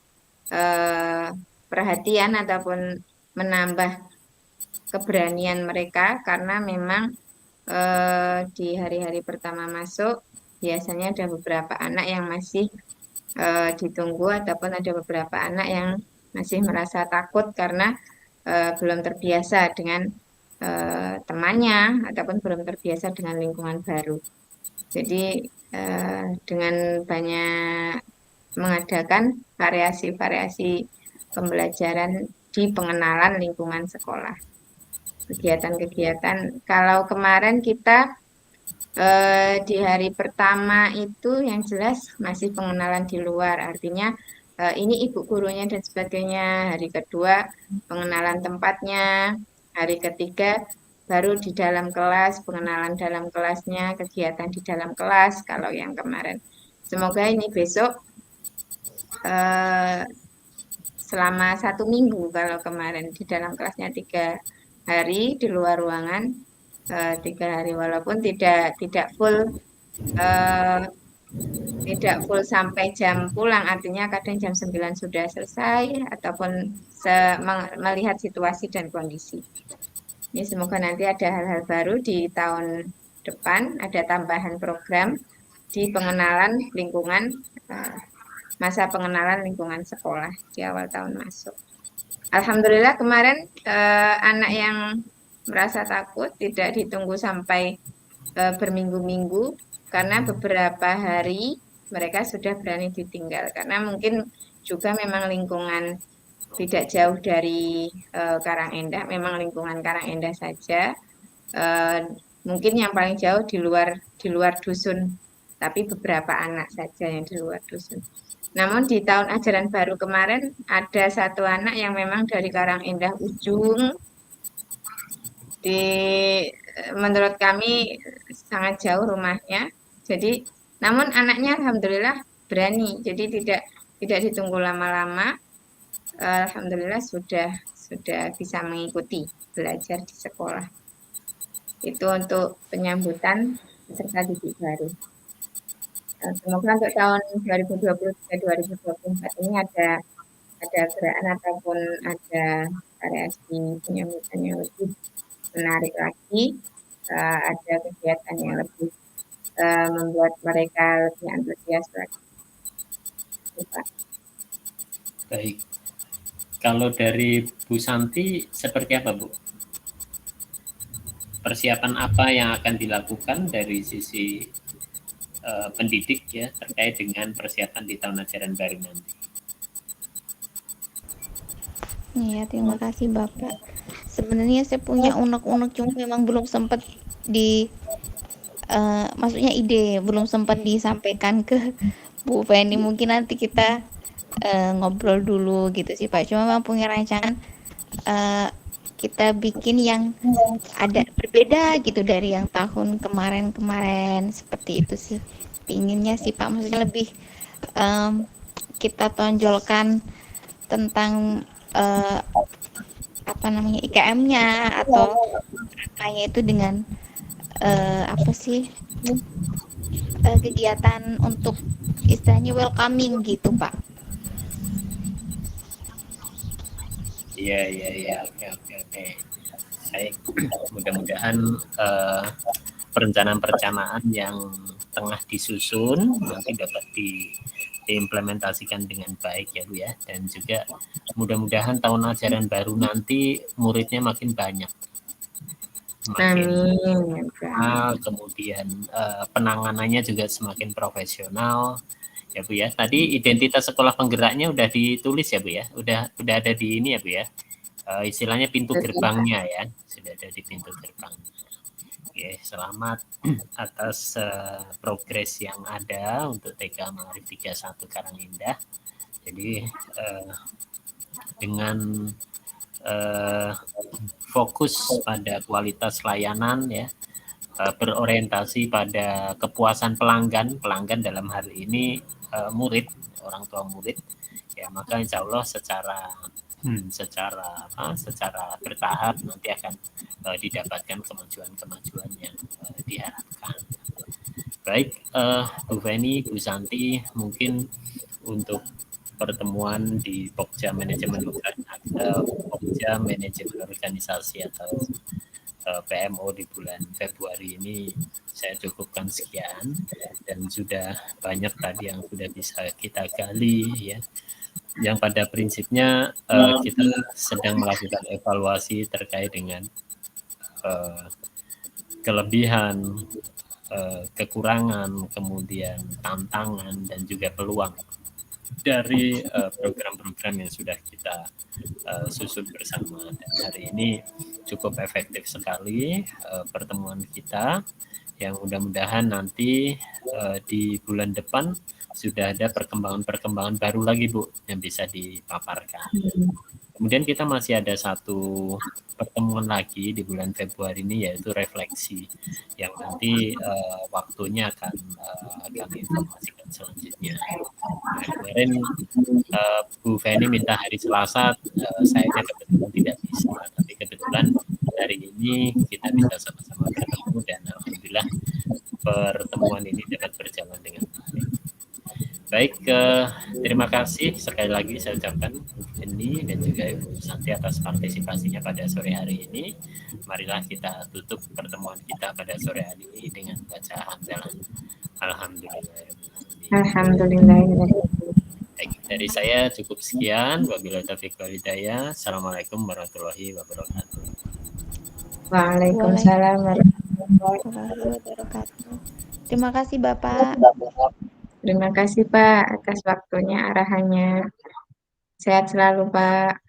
perhatian ataupun menambah keberanian mereka, karena memang di hari-hari pertama masuk biasanya ada beberapa anak yang masih ditunggu, ataupun ada beberapa anak yang masih merasa takut karena belum terbiasa dengan temannya ataupun belum terbiasa dengan lingkungan baru. Jadi dengan banyak mengadakan variasi-variasi pembelajaran di pengenalan lingkungan sekolah. Kegiatan-kegiatan, kalau kemarin kita di hari pertama itu yang jelas masih pengenalan di luar, artinya ini ibu gurunya dan sebagainya. Hari kedua pengenalan tempatnya, hari ketiga baru di dalam kelas, pengenalan dalam kelasnya, kegiatan di dalam kelas kalau yang kemarin. Semoga ini besok selama 1 minggu, kalau kemarin di dalam kelasnya 3 hari, di luar ruangan 3 hari, walaupun tidak full sampai jam pulang, artinya kadang jam 9 sudah selesai ataupun melihat situasi dan kondisi. Ini semoga nanti ada hal-hal baru di tahun depan, ada tambahan program di pengenalan lingkungan, masa pengenalan lingkungan sekolah di awal tahun masuk. Alhamdulillah kemarin anak yang merasa takut tidak ditunggu sampai berminggu-minggu, karena beberapa hari mereka sudah berani ditinggal, karena mungkin juga memang lingkungan tidak jauh dari Karanglendah, memang lingkungan Karanglendah saja. Mungkin yang paling jauh di luar dusun, tapi beberapa anak saja yang di luar dusun. Namun di tahun ajaran baru kemarin ada 1 anak yang memang dari Karanglendah ujung, menurut kami sangat jauh rumahnya. Jadi, namun anaknya alhamdulillah berani, jadi tidak ditunggu lama-lama. Alhamdulillah sudah bisa mengikuti belajar di sekolah. Itu untuk penyambutan peserta didik baru. Semoga untuk tahun 2023-2024 ini ada gerakan ataupun ada variasi penyambutan yang lebih menarik lagi, ada kegiatan yang lebih membuat mereka lebih antusias lagi. Baik. Kalau dari Bu Santi seperti apa, Bu? Persiapan apa yang akan dilakukan dari sisi pendidik ya terkait dengan persiapan di tahun ajaran baru nanti? Iya, terima kasih Bapak. Sebenarnya saya punya unek-unek, cuma memang belum sempat maksudnya ide belum sempat disampaikan ke Bu Feni. Mungkin nanti kita ngobrol dulu gitu sih Pak. Cuma memang punya rancangan kita bikin yang ada berbeda gitu dari yang tahun kemarin seperti itu sih. Pinginnya sih Pak, maksudnya lebih kita tonjolkan tentang IKM-nya atau apanya itu dengan kegiatan untuk istilahnya welcoming gitu Pak. Iya, oke. Baik, mudah-mudahan perencanaan yang tengah disusun nanti dapat diimplementasikan dengan baik ya Bu ya, dan juga mudah-mudahan tahun ajaran baru nanti muridnya makin banyak, kemudian penanganannya juga semakin profesional ya Bu ya. Tadi identitas sekolah penggeraknya udah ditulis ya Bu ya, udah ada di ini ya Bu ya, istilahnya pintu gerbangnya ya, sudah ada di pintu gerbang. Oke, selamat atas progres yang ada untuk TK Maarif 31 Karanglendah. Jadi dengan fokus pada kualitas layanan ya, berorientasi pada kepuasan pelanggan dalam hal ini murid, orang tua murid ya, maka insya Allah secara bertahap nanti akan didapatkan kemajuan yang diharapkan. Baik, Bu Feni, Bu Santi, mungkin untuk pertemuan di Pokja Manajemen Organisasi atau PMO di bulan Februari ini saya cukupkan sekian, dan sudah banyak tadi yang sudah bisa kita gali ya, yang pada prinsipnya kita sedang melakukan evaluasi terkait dengan kelebihan, kekurangan, kemudian tantangan dan juga peluang dari program-program yang sudah kita susun bersama. Dan hari ini cukup efektif sekali pertemuan kita, yang mudah-mudahan nanti di bulan depan sudah ada perkembangan-perkembangan baru lagi, Bu, yang bisa dipaparkan. Kemudian kita masih ada satu pertemuan lagi di bulan Februari ini, yaitu refleksi, yang nanti waktunya akan kami informasikan selanjutnya. Nah, kemarin Bu Feni minta hari Selasa, saya kebetulan tidak bisa, tapi kebetulan hari ini kita bisa sama-sama bertemu dan alhamdulillah pertemuan ini dapat berjalan dengan baik. Baik, terima kasih sekali lagi saya ucapkan Bu Feni dan juga Ibu Santi atas partisipasinya pada sore hari ini. Marilah kita tutup pertemuan kita pada sore hari ini dengan baca hamdalah. Alhamdulillah. Alhamdulillah. Baik, dari saya cukup sekian. Wabillahi taufiq wal hidayah. Assalamualaikum warahmatullahi wabarakatuh. Waalaikumsalam warahmatullahi wabarakatuh. Terima kasih Bapak. Terima kasih Pak atas waktunya, arahannya. Sehat selalu Pak.